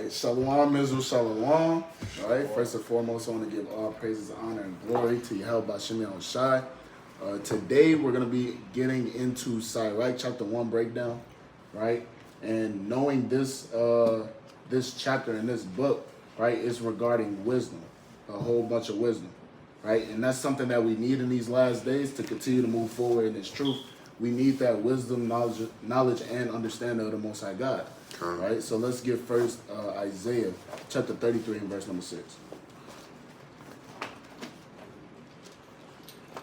right, Shalom, Israel, Shalom. All right, first and foremost, I want to give all praises, honor, and glory to Yahweh Bashim Yahushai. Today, we're going to be getting into SIRACH chapter 1 breakdown, right? And knowing this this chapter in this book, right, is regarding wisdom, a whole bunch of wisdom, right? And that's something that we need in these last days to continue to move forward in this truth. We need that wisdom, knowledge, and understanding of the Most High God. Right, so let's get first Isaiah chapter 33 and verse number 6.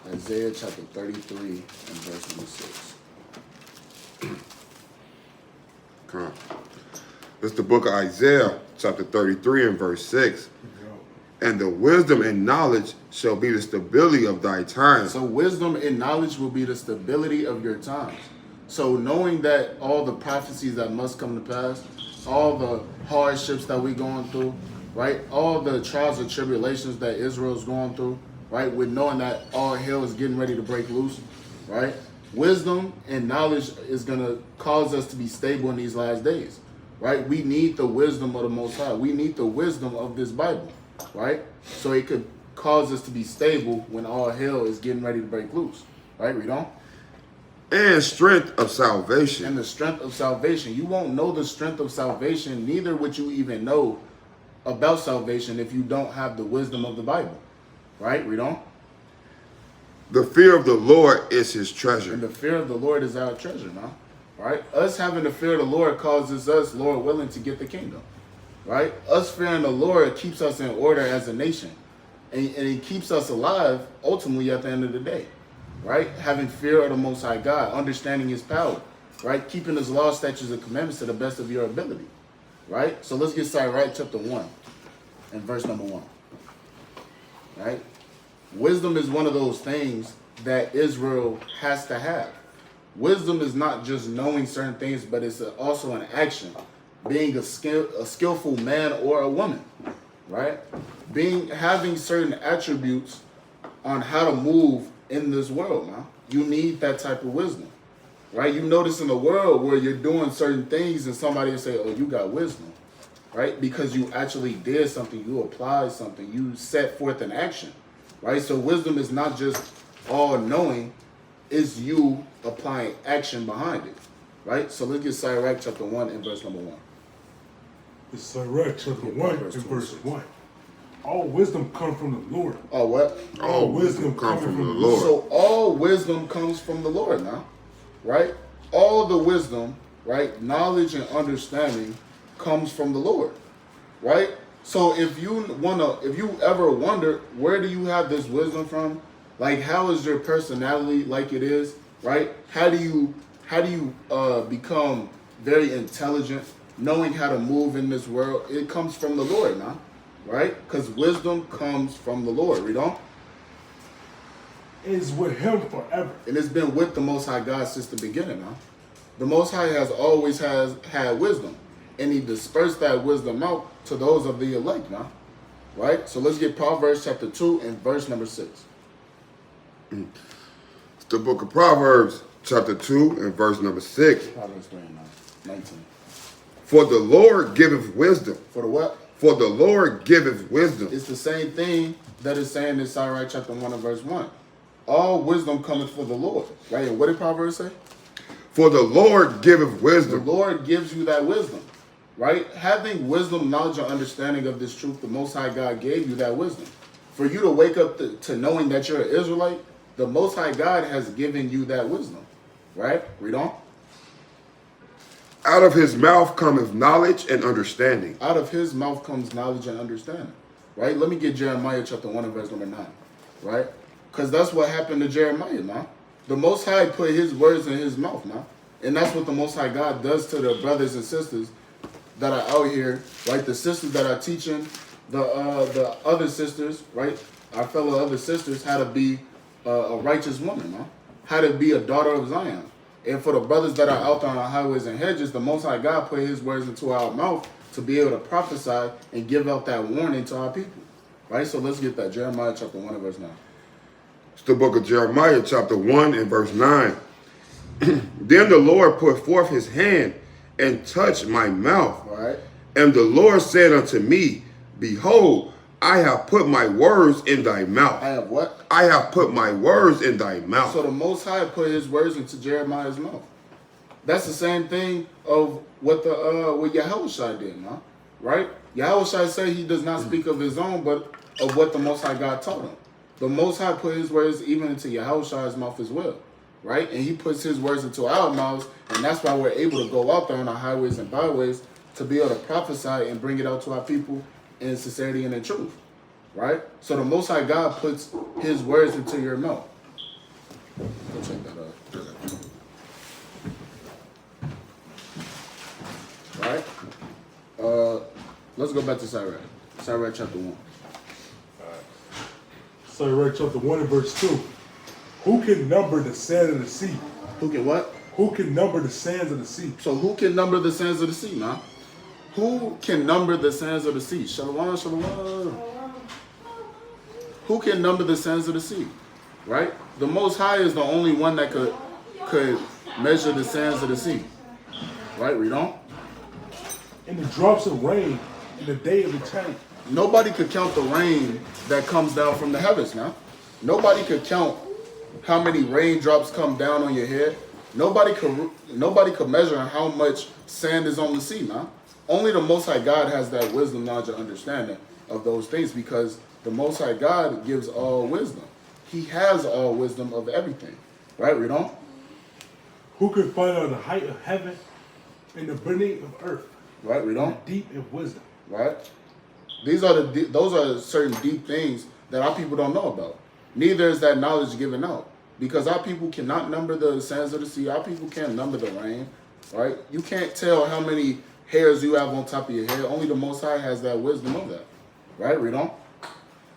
Isaiah chapter 33 and verse number 6. Come. It's the book of Isaiah chapter 33 and verse 6. And the wisdom and knowledge shall be the stability of thy times. So wisdom and knowledge will be the stability of your times. So knowing that all the prophecies that must come to pass, all the hardships that we're going through, right? All the trials and tribulations that Israel's going through, right? With knowing that all hell is getting ready to break loose, right? Wisdom and knowledge is going to cause us to be stable in these last days, right? We need the wisdom of the Most High. We need the wisdom of this Bible, right? So it could cause us to be stable when all hell is getting ready to break loose, right? Read on. And strength of salvation. And the strength of salvation. You won't know the strength of salvation, neither would you even know about salvation if you don't have the wisdom of the Bible. Right? Read on. The fear of the Lord is his treasure. And the fear of the Lord is our treasure, now. Right? Us having the fear of the Lord causes us, Lord willing, to get the kingdom. Right? Us fearing the Lord keeps us in order as a nation. And it keeps us alive, ultimately, at the end of the day. Right? Having fear of the Most High God, understanding his power, right? Keeping his law, statutes, and commandments to the best of your ability, right? So let's get started right chapter 1 and verse number 1, right? Wisdom is one of those things that Israel has to have. Wisdom is not just knowing certain things, but it's also an action, being a skillful man or a woman, right? Having certain attributes on how to move in this world, man. You need that type of wisdom, right? You notice in the world where you're doing certain things and somebody will say, oh, you got wisdom, right? Because you actually did something, you applied something, you set forth an action, right? So wisdom is not just all knowing, it's you applying action behind it, right? So let's get SIRACH chapter 1 and verse number 1. It's SIRACH chapter 1 and verse 1. All wisdom comes from the Lord. Oh, what? All wisdom comes from the Lord. So all wisdom comes from the Lord now, right? All the wisdom, right? Knowledge and understanding comes from the Lord, right? So if you ever wonder, where do you have this wisdom from? Like, how is your personality like it is, right? How do you become very intelligent, knowing how to move in this world? It comes from the Lord now. Right? Because wisdom comes from the Lord. Read on. It is with him forever. And it's been with the Most High God since the beginning, huh? The Most High has always had wisdom. And he dispersed that wisdom out to those of the elect, now. Right? So let's get Proverbs chapter 2 and verse number 6. It's the book of Proverbs chapter 2 and verse number 6. Proverbs 19. For the Lord giveth wisdom. For the what? For the Lord giveth wisdom. It's the same thing that is saying in SIRACH chapter 1 and verse 1. All wisdom cometh from the Lord. Right? And what did Proverbs say? For the Lord giveth wisdom. The Lord gives you that wisdom. Right? Having wisdom, knowledge, and understanding of this truth, the Most High God gave you that wisdom. For you to wake up to knowing that you're an Israelite, the Most High God has given you that wisdom. Right? Read on. Out of his mouth cometh knowledge and understanding. Out of his mouth comes knowledge and understanding. Right? Let me get Jeremiah chapter 1 and verse number 9. Right? Because that's what happened to Jeremiah, man. The Most High put his words in his mouth, man. And that's what the Most High God does to the brothers and sisters that are out here, right? The sisters that are teaching the other sisters, right? Our fellow other sisters, how to be a righteous woman, man. How to be a daughter of Zion. And for the brothers that are out there on the highways and hedges, the Most High God put his words into our mouth to be able to prophesy and give out that warning to our people. Right? So let's get that. Jeremiah chapter 1 and verse 9. It's the book of Jeremiah chapter 1 and verse 9. Then the Lord put forth his hand and touched my mouth. All right. And the Lord said unto me, Behold, I have put my words in thy mouth. I have what? I have put my words in thy mouth. So the Most High put his words into Jeremiah's mouth. That's the same thing of what what Yahushua did, man. Right? Yahushua said he does not speak of his own, but of what the Most High God told him. The Most High put his words even into Yahushua's mouth as well. Right? And he puts his words into our mouths, and that's why we're able to go out there on our highways and byways to be able to prophesy and bring it out to our people in sincerity and in truth. Right? So the Most High God puts his words into your mouth. Go check that out. Right? Let's go back to SIRACH. SIRACH chapter 1. SIRACH chapter 1 and verse 2. Who can number the sand of the sea? Who can what? Who can number the sands of the sea? So who can number the sands of the sea, man? Who can number the sands of the sea? Shalom, shalom. Who can number the sands of the sea? Right? The Most High is the only one that could measure the sands of the sea. Right? Read on. And the drops of rain in the day of eternity. Nobody could count the rain that comes down from the heavens now. Nobody could count how many raindrops come down on your head. Nobody could measure how much sand is on the sea now. Only the Most High God has that wisdom, knowledge, and understanding of those things, because the Most High God gives all wisdom. He has all wisdom of everything. Right? Read on. Who can find out the height of heaven and the beneath of earth? Right? Read on. And deep in wisdom. Right? Those are certain deep things that our people don't know about. Neither is that knowledge given out, because our people cannot number the sands of the sea. Our people can't number the rain. Right? You can't tell how many hairs you have on top of your head. Only the Most High has that wisdom of that. Right? Read on.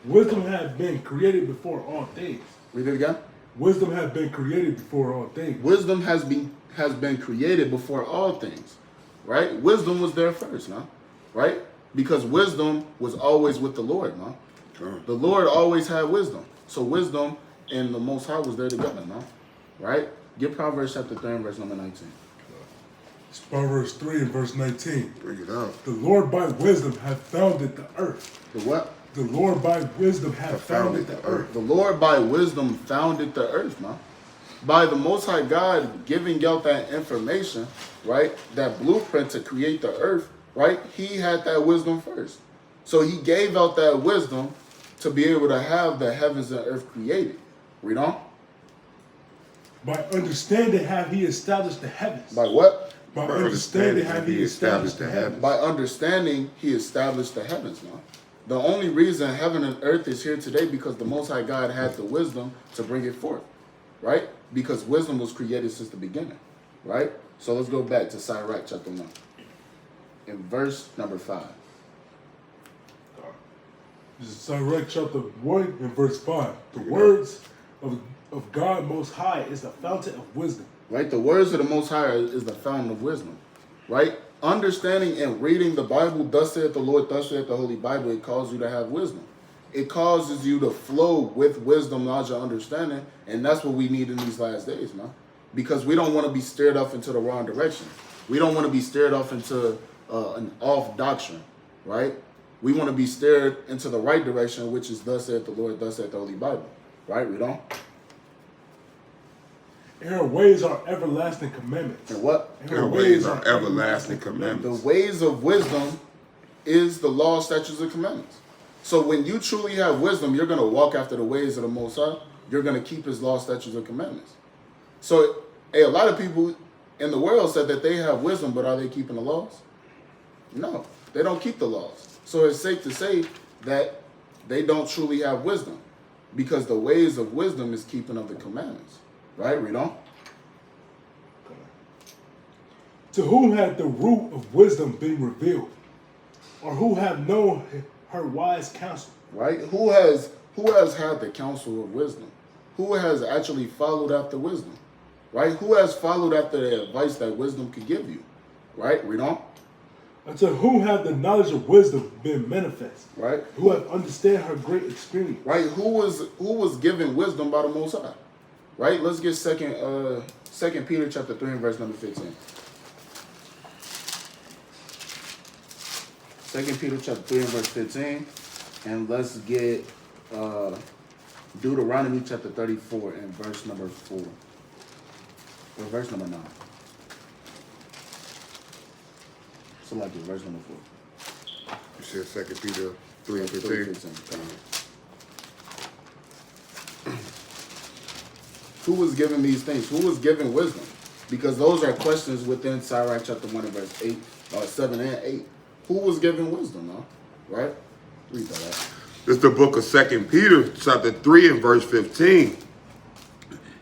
Wisdom had been created before all things. Read it again. Wisdom had been created before all things. Wisdom has been created before all things. Right? Wisdom was there first, man. Right? Because wisdom was always with the Lord, man. The Lord always had wisdom. So wisdom and the Most High was there together, man. Right? Get Proverbs chapter 3 and verse number 19. It's Proverbs 3 and verse 19. Bring it out. The Lord by wisdom hath founded the earth. The what? The Lord by wisdom hath founded the earth. The Lord by wisdom founded the earth, man. By the Most High God giving out that information, right? That blueprint to create the earth, right? He had that wisdom first. So he gave out that wisdom to be able to have the heavens and earth created. Read on. By understanding have he established the heavens. By what? By understanding have he established the heavens. By understanding, he established the heavens, man. The only reason heaven and earth is here today because the Most High God had the wisdom to bring it forth, right? Because wisdom was created since the beginning, right? So let's go back to SIRACH chapter 1. In verse number 5. This is SIRACH chapter 1 and verse 5. The words of God Most High is the fountain of wisdom. Right? The words of the Most High is the fountain of wisdom, right? Understanding and reading the Bible, thus saith the Lord, thus saith the Holy Bible, it calls you to have wisdom. It causes you to flow with wisdom, knowledge, and understanding, and that's what we need in these last days, man. Because we don't want to be steered off into the wrong direction. We don't want to be steered off into an off doctrine, right? We want to be steered into the right direction, which is thus saith the Lord, thus saith the Holy Bible, right? Read on. And her ways are everlasting commandments. And what? And Her ways are everlasting commandments. The ways of wisdom is the law, statutes, and commandments. So when you truly have wisdom, you're going to walk after the ways of the Most High. You're going to keep his law, statutes, and commandments. So a lot of people in the world said that they have wisdom, but are they keeping the laws? No, they don't keep the laws. So it's safe to say that they don't truly have wisdom, because the ways of wisdom is keeping of the commandments. Right? Read on. To whom hath the root of wisdom been revealed? Or who have known her wise counsel? Right? Who has had the counsel of wisdom? Who has actually followed after wisdom? Right? Who has followed after the advice that wisdom could give you? Right? Read on. Unto whom have the knowledge of wisdom been manifest? Right? Who have understand her great experience? Right? Who was given wisdom by the Most High? Right? Let's get Second Peter chapter 3 and verse number 15. 2 Peter chapter 3 and verse 15. And let's get Deuteronomy chapter 34 and verse number 4. Or verse number 9. So like it, verse number 4. You said 2 Peter 3 and 15. Who was given these things? Who was given wisdom? Because those are questions within SIRACH chapter 1 and verse 8, 7 and 8. Who was given wisdom, huh? Right? Read that out. This is the book of 2 Peter, chapter 3 and verse 15.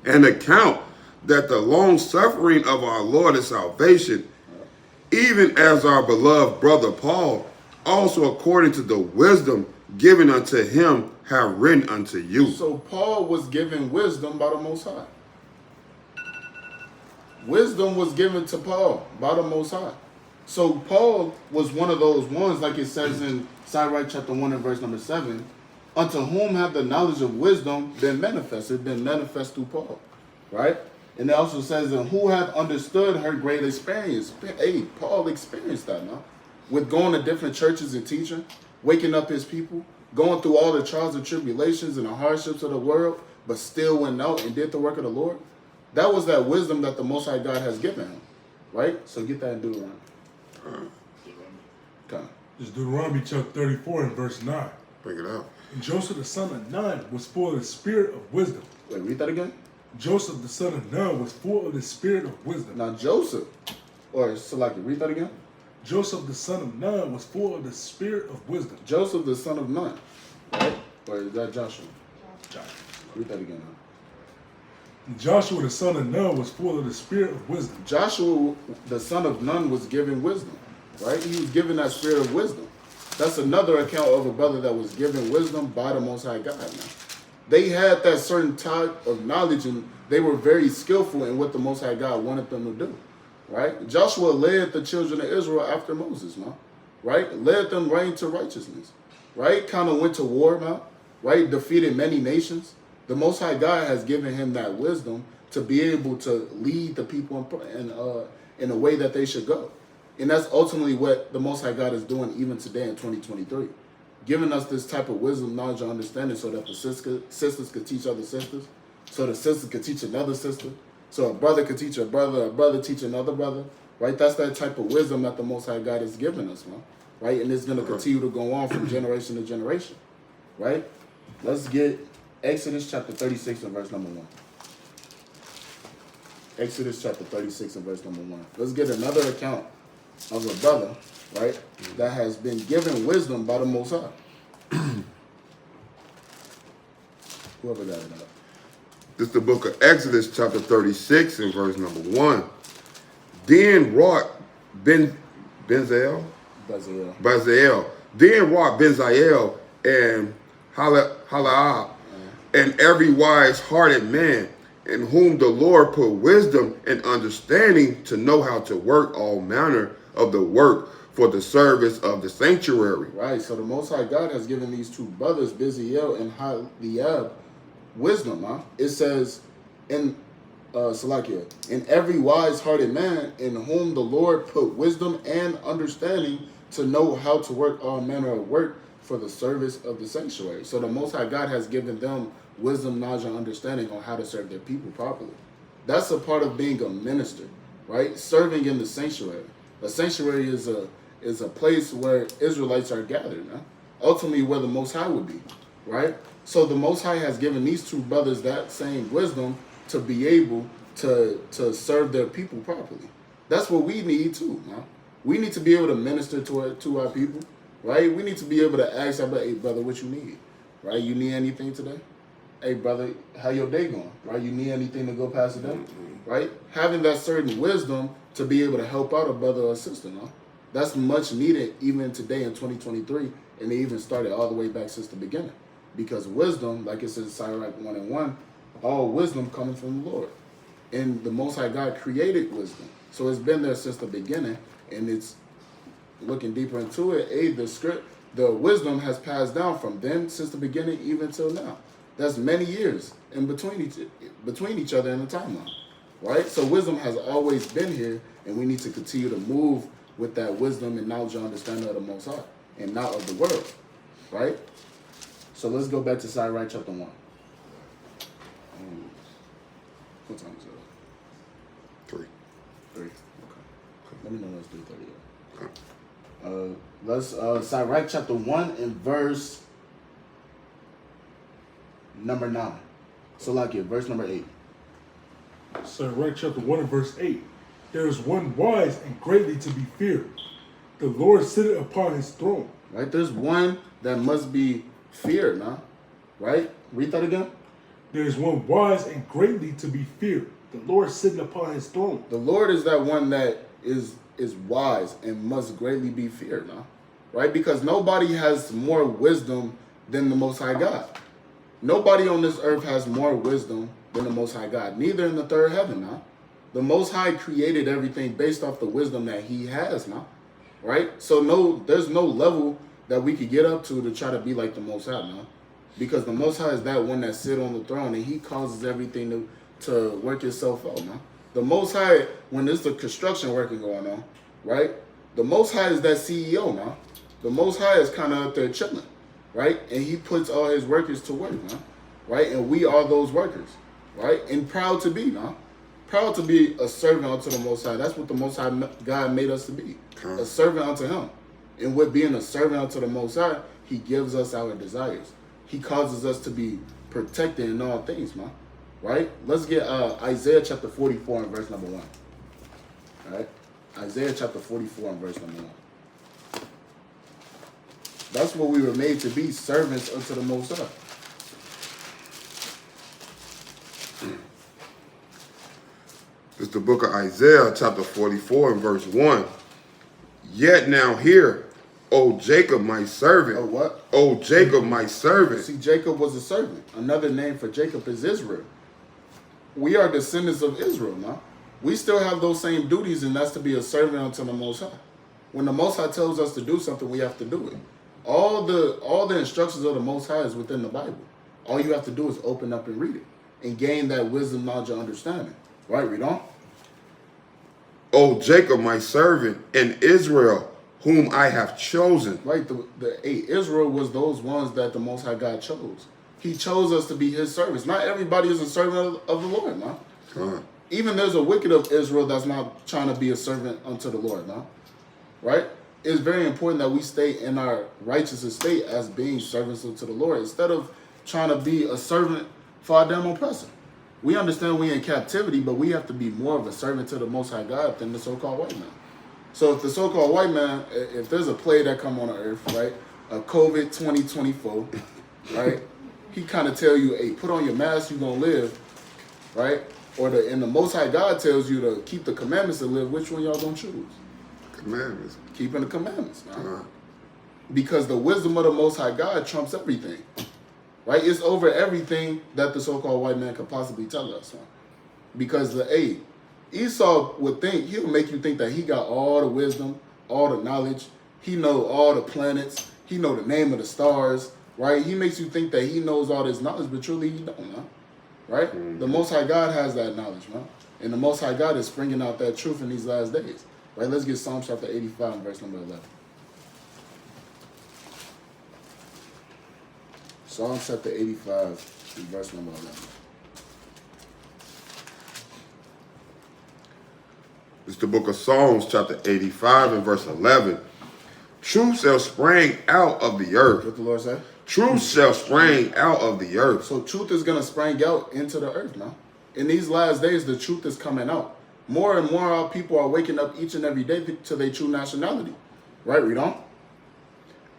And account that the long suffering of our Lord is salvation, even as our beloved brother Paul, also according to the wisdom given unto him, have written unto you. So Paul was given wisdom by the Most High. Wisdom was given to Paul by the Most High. So Paul was one of those ones, like it says in SIRACH chapter 1 and verse number 7, unto whom have the knowledge of wisdom been manifested through Paul, right? And it also says, and who have understood her great experience. Hey, Paul experienced that now. With going to different churches and teaching, waking up his people, going through all the trials and tribulations and the hardships of the world, but still went out and did the work of the Lord. That was that wisdom that the Most High God has given him, right? So get that in Deuteronomy. Okay. This is Deuteronomy chapter 34 and verse 9. Bring it out. And Joseph the son of Nun was full of the spirit of wisdom. Wait, read that again? Joseph the son of Nun was full of the spirit of wisdom. Now Joseph, or Salaki, read that again? Joseph the son of Nun was full of the spirit of wisdom. Joseph the son of Nun, right? Or is that Joshua? Joshua. Read that again. Huh? And Joshua the son of Nun was full of the spirit of wisdom. Joshua the son of Nun was given wisdom, right? He was given that spirit of wisdom. That's another account of a brother that was given wisdom by the Most High God. Now, they had that certain type of knowledge, and they were very skillful in what the Most High God wanted them to do, right? Joshua led the children of Israel after Moses, man, right? Led them right into righteousness, right? Kind of went to war, man, right? Defeated many nations. The Most High God has given him that wisdom to be able to lead the people in a way that they should go. And that's ultimately what the Most High God is doing even today in 2023. Giving us this type of wisdom, knowledge, and understanding so that the sisters could teach other sisters, so the sister could teach another sister, so a brother could teach a brother teach another brother, right? That's that type of wisdom that the Most High God is giving us, man, right? And it's going to continue to go on from generation to generation, right? Let's get Exodus chapter 36 and verse number 1. Exodus chapter 36 and verse number 1. Let's get another account of a brother, right, that has been given wisdom by the Most High. Whoever got it up. This is the book of Exodus, chapter 36, and verse number 1. Then wrought Bezalel. Then wrought Bezalel and Halaah, and every wise-hearted man, in whom the Lord put wisdom and understanding to know how to work all manner of the work for the service of the sanctuary. Right, so the Most High God has given these two brothers, Bezalel and Haliab, wisdom, huh? It says in Salakia, in every wise-hearted man in whom the Lord put wisdom and understanding to know how to work all manner of work for the service of the sanctuary. So the Most High God has given them wisdom, knowledge, and understanding on how to serve their people properly. That's a part of being a minister, right? Serving in the sanctuary. A sanctuary is a place where Israelites are gathered, huh? Ultimately where the Most High would be, right? So the Most High has given these two brothers that same wisdom to be able to serve their people properly. That's what we need too, huh? We need to be able to minister to our people, right? We need to be able to ask our brother, hey brother, what you need, right? You need anything today? Hey brother, how your day going, right? You need anything to go past the day, right? Having that certain wisdom to be able to help out a brother or sister, no? That's much needed even today in 2023, and they even started all the way back since the beginning. Because wisdom, like it says in SIRACH 1 and 1, all wisdom coming from the Lord. And the Most High God created wisdom. So it's been there since the beginning, and it's looking deeper into it, the wisdom has passed down from then since the beginning even till now. That's many years in between each other in the timeline, right? So wisdom has always been here, and we need to continue to move with that wisdom and knowledge and understanding of the Most High. and not of the world, right? So let's go back to SIRACH chapter 1. What time is it? 3. 3. Okay. Let me know when it's 3:30. Okay. Let's SIRACH chapter 1 and verse number 9. So like it, verse number 8. SIRACH chapter 1 and verse 8. There is one wise and greatly to be feared. The Lord sitteth upon his throne. Right? There's one that must be feared now. Right? Read that again. There is one wise and greatly to be feared. The Lord sitting upon his throne. The Lord is that one that is wise and must greatly be feared now. Right? Because nobody has more wisdom than the Most High God. Nobody on this earth has more wisdom than the Most High God. Neither in the third heaven now. The Most High created everything based off the wisdom that he has now. Right? So there's no level that we could get up to try to be like the Most High now. Because the Most High is that one that sit on the throne and he causes everything to work itself out now. The Most High, when there's the construction working going on, right? The Most High is that CEO now. The Most High is kind of up there chilling, right? And he puts all his workers to work now, right? And we are those workers, right? And proud to be now. Proud to be a servant unto the Most High. That's what the Most High God made us to be. A servant unto him. And with being a servant unto the Most High, he gives us our desires. He causes us to be protected in all things, man. Right? Let's get Isaiah chapter 44 and verse number 1. All right? Isaiah chapter 44 and verse number 1. That's what we were made to be, servants unto the Most High. It's the book of Isaiah, chapter 44 and verse 1. Yet now hear, O Jacob, my servant. Oh, what? O Jacob, my servant. See, Jacob was a servant. Another name for Jacob is Israel. We are descendants of Israel now. We still have those same duties, and that's to be a servant unto the Most High. When the Most High tells us to do something, we have to do it. All the instructions of the Most High is within the Bible. All you have to do is open up and read it and gain that wisdom, knowledge, and understanding. Right, read on. O Jacob, my servant, and Israel, whom I have chosen. Right, Israel was those ones that the Most High God chose. He chose us to be his servants. Not everybody is a servant of the Lord, man. Even there's a wicked of Israel that's not trying to be a servant unto the Lord, man. Right? It's very important that we stay in our righteous estate as being servants unto the Lord instead of trying to be a servant for our damn oppressor. We understand we're in captivity, but we have to be more of a servant to the Most High God than the so-called white man. So if the so-called white man, if there's a plague that come on the earth, right, a COVID 2024, right, he kind of tell you, hey, put on your mask, you're going to live, right? And the Most High God tells you to keep the commandments to live, which one y'all going to choose? Commandments. Keeping the commandments, man. Because the wisdom of the Most High God trumps everything. Right? It's over everything that the so-called white man could possibly tell us. Man. Because Esau would think, he'll make you think that he got all the wisdom, all the knowledge. He know all the planets. He know the name of the stars. Right? He makes you think that he knows all this knowledge, but truly he don't, man. Right? Mm-hmm. The Most High God has that knowledge, man. And the Most High God is springing out that truth in these last days. Right? Let's get Psalm chapter 85 and verse number 11. Psalm chapter 85 and verse number 11. It's the book of Psalms, chapter 85 and verse 11. Truth shall spring out of the earth. What the Lord say? Truth shall spring out of the earth. So truth is going to spring out into the earth now. In these last days, the truth is coming out. More and more our people are waking up each and every day to their true nationality. Right, read on.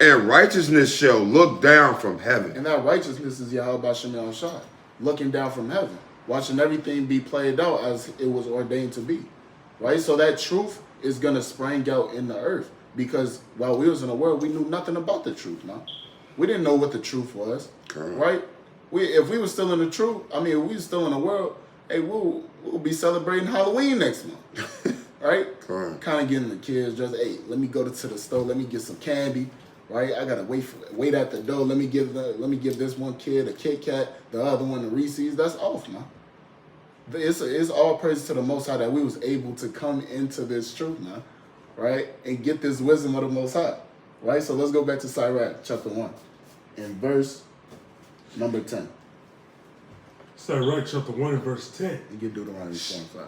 And righteousness shall look down from heaven. And that righteousness is Yahweh B'Shem Yahushua, looking down from heaven, watching everything be played out as it was ordained to be. Right? So that truth is going to spring out in the earth. Because while we was in the world, we knew nothing about the truth, man. We didn't know what the truth was. Right? If we were still in the truth, if we were still in the world, hey, we'll be celebrating Halloween next month. Right? Kind of getting the kids just, hey, let me go to the store, let me get some candy. Right, I gotta wait at the door. Let me give this one kid a Kit Kat, the other one a Reese's. That's off, man. It's all praise to the Most High that we was able to come into this truth, man. Right, and get this wisdom of the Most High. Right? So let's go back to SIRACH chapter 1 and verse number 10. SIRACH chapter 1 and verse 10. And get Deuteronomy 4 and 5.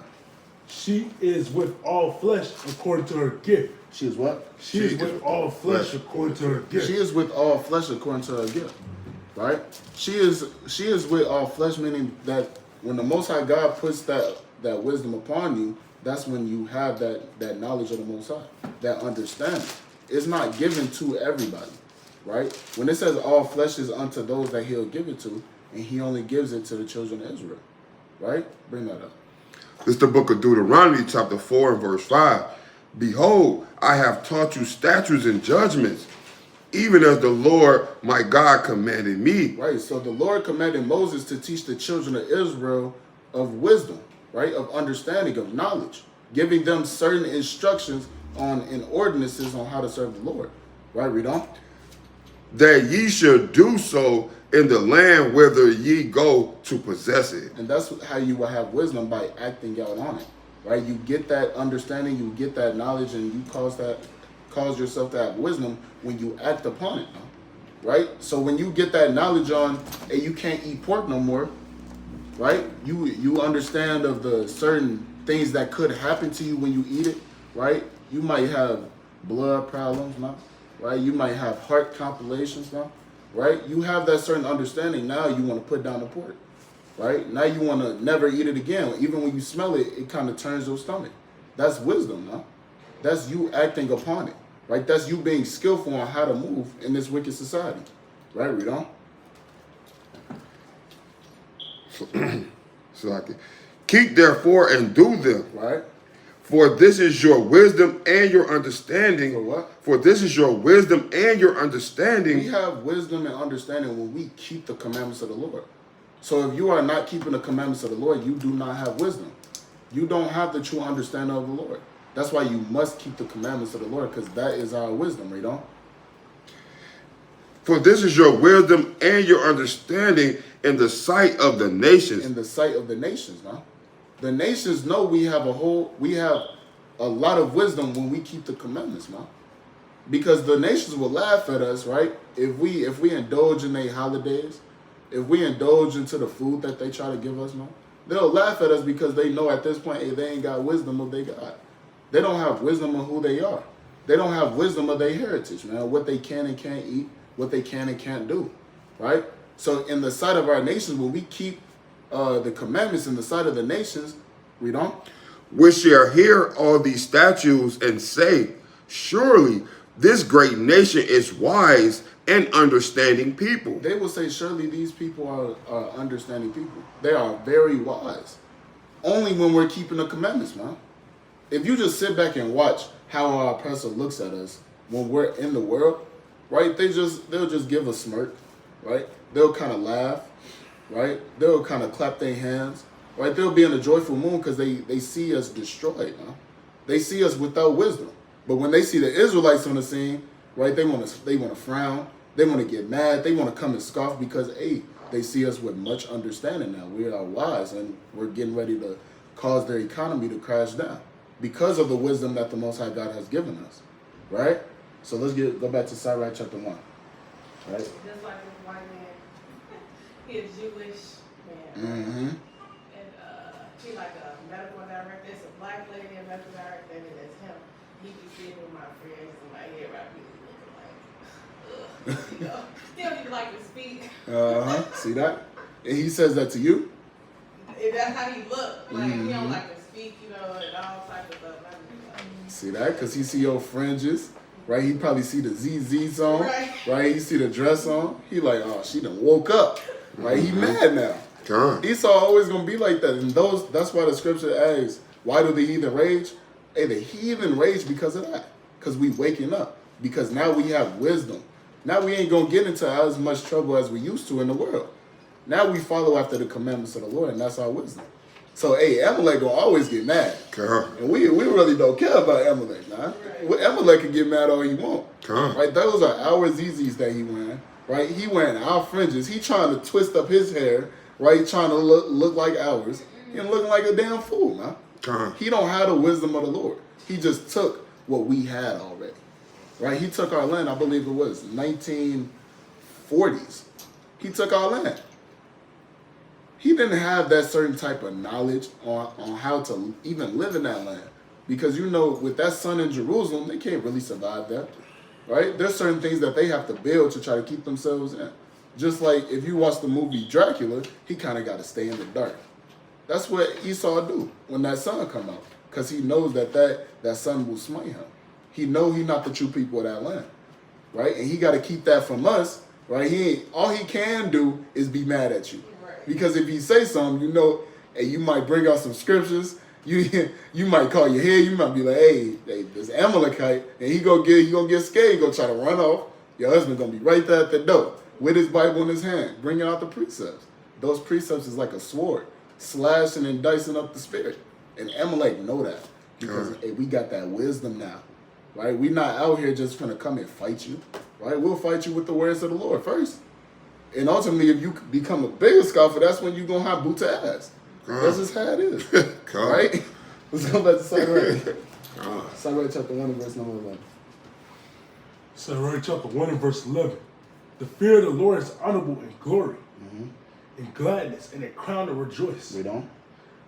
She is with all flesh according to her gift. She is what? She is with all flesh according to her gift. She is with all flesh according to her gift. Right? She is with all flesh, meaning that when the Most High God puts that wisdom upon you, that's when you have that knowledge of the Most High, that understanding. It's not given to everybody, right? When it says all flesh is unto those that he'll give it to, and he only gives it to the children of Israel, right? Bring that up. This is the book of Deuteronomy, chapter 4 and verse 5. Behold, I have taught you statutes and judgments, even as the Lord my God commanded me. Right, so the Lord commanded Moses to teach the children of Israel of wisdom, right, of understanding, of knowledge, giving them certain instructions and ordinances on how to serve the Lord. Right, read on. That ye should do so in the land whither ye go to possess it. And that's how you will have wisdom, by acting out on it. Right, you get that understanding, you get that knowledge, and you cause yourself to have wisdom when you act upon it. Right? So when you get that knowledge on, hey, you can't eat pork no more, right? You understand of the certain things that could happen to you when you eat it, right? You might have blood problems now, right? You might have heart complications now, right? You have that certain understanding. Now you want to put down the pork, right? Now you want to never eat it again. Even when you smell it, it kind of turns your stomach. That's wisdom, huh? That's you acting upon it, right? That's you being skillful on how to move in this wicked society, right? Read on. Keep therefore and do them. Right. For this is your wisdom and your understanding. For what? For this is your wisdom and your understanding. We have wisdom and understanding when we keep the commandments of the Lord. So if you are not keeping the commandments of the Lord, you do not have wisdom. You don't have the true understanding of the Lord. That's why you must keep the commandments of the Lord, because that is our wisdom, read on. For this is your wisdom and your understanding in the sight of the nations. In the sight of the nations, now. The nations know we have a lot of wisdom when we keep the commandments, man. Because the nations will laugh at us, right? If we indulge in their holidays, if we indulge into the food that they try to give us, man, they'll laugh at us because they know at this point, hey, they ain't got wisdom of their God. They don't have wisdom of who they are. They don't have wisdom of their heritage, man, what they can and can't eat, what they can and can't do, right? So in the sight of our nations, when we keep the commandments in the sight of the nations, read on. Which shall hear all these statutes and say, surely this great nation is wise and understanding people. They will say, surely these people are understanding people. They are very wise. Only when we're keeping the commandments, man. If you just sit back and watch how our oppressor looks at us when we're in the world, right? They'll just give a smirk, right? They'll kind of laugh, right? They'll kind of clap their hands, right? They'll be in a joyful mood because they see us destroyed, huh? They see us without wisdom. But when they see the Israelites on the scene, right? They want to frown. They want to get mad. They want to come and scoff because, hey, they see us with much understanding now. We are wise and we're getting ready to cause their economy to crash down because of the wisdom that the Most High God has given us, right? So let's go back to SIRACH chapter 1, right? Just like this white man, he a Jewish man, Mm-hmm. and he like a medical director. It's a black lady, a medical director, and it's him. He be sitting with my friends and my head right looking like, ugh, you know. He don't even like to speak. See that? And he says that to you? And that's how he look. Like he Mhm. don't like to speak, you know, and all types of stuff. And I be like, See that? Because he see your fringes, right? He probably see the ZZs on, Right. He see the dress on. He like, oh, she done woke up, right? He mad now. God. Esau always gonna be like that, and that's why the scripture asks, why do the heathen rage? Hey, the heathen rage because of that, because we waking up, because now we have wisdom. Now we ain't gonna get into as much trouble as we used to in the world. Now we follow after the commandments of the Lord, and that's our wisdom. So, hey, Amalek gonna always get mad, God. and we really don't care about Amalek, nah. Right. Amalek can get mad all he want, God. right? Those are our ZZs that he wearing, right? He wearing our fringes. He trying to twist up his hair, right? Trying to look like ours. He looking like a damn fool, man. God. He don't have the wisdom of the Lord. He just took what we had already, right? He took our land, I believe it was 1940s. He took our land. He didn't have that certain type of knowledge on how to even live in that land. Because, you know, with that sun in Jerusalem, they can't really survive that, right? There's certain things that they have to build to try to keep themselves in. Just like if you watch the movie Dracula, he kind of got to stay in the dark. That's what Esau do when that sun come out. Because he knows that sun will smite him. He know he not the true people of that land, right? And he got to keep that from us, right? All he can do is be mad at you. Because if he say something, you know, and you might bring out some scriptures, you might call your head, you might be like, hey, this Amalekite, and he gonna get scared, he gonna try to run off. Your husband gonna be right there at the door with his Bible in his hand, bringing out the precepts. Those precepts is like a sword, slashing and dicing up the spirit. And Amalek know that because hey, we got that wisdom now, right? We not out here just gonna come and fight you, right? We'll fight you with the words of the Lord first. And ultimately, if you become a bigger scoffer, that's when you're going to have boot to ass. That's just how it is. Right? Let's go back to SIRACH. SIRACH chapter 1 and verse number 11. SIRACH chapter 1 and verse 11. The fear of the Lord is honorable in glory, in gladness, and a crown to rejoice. Read on.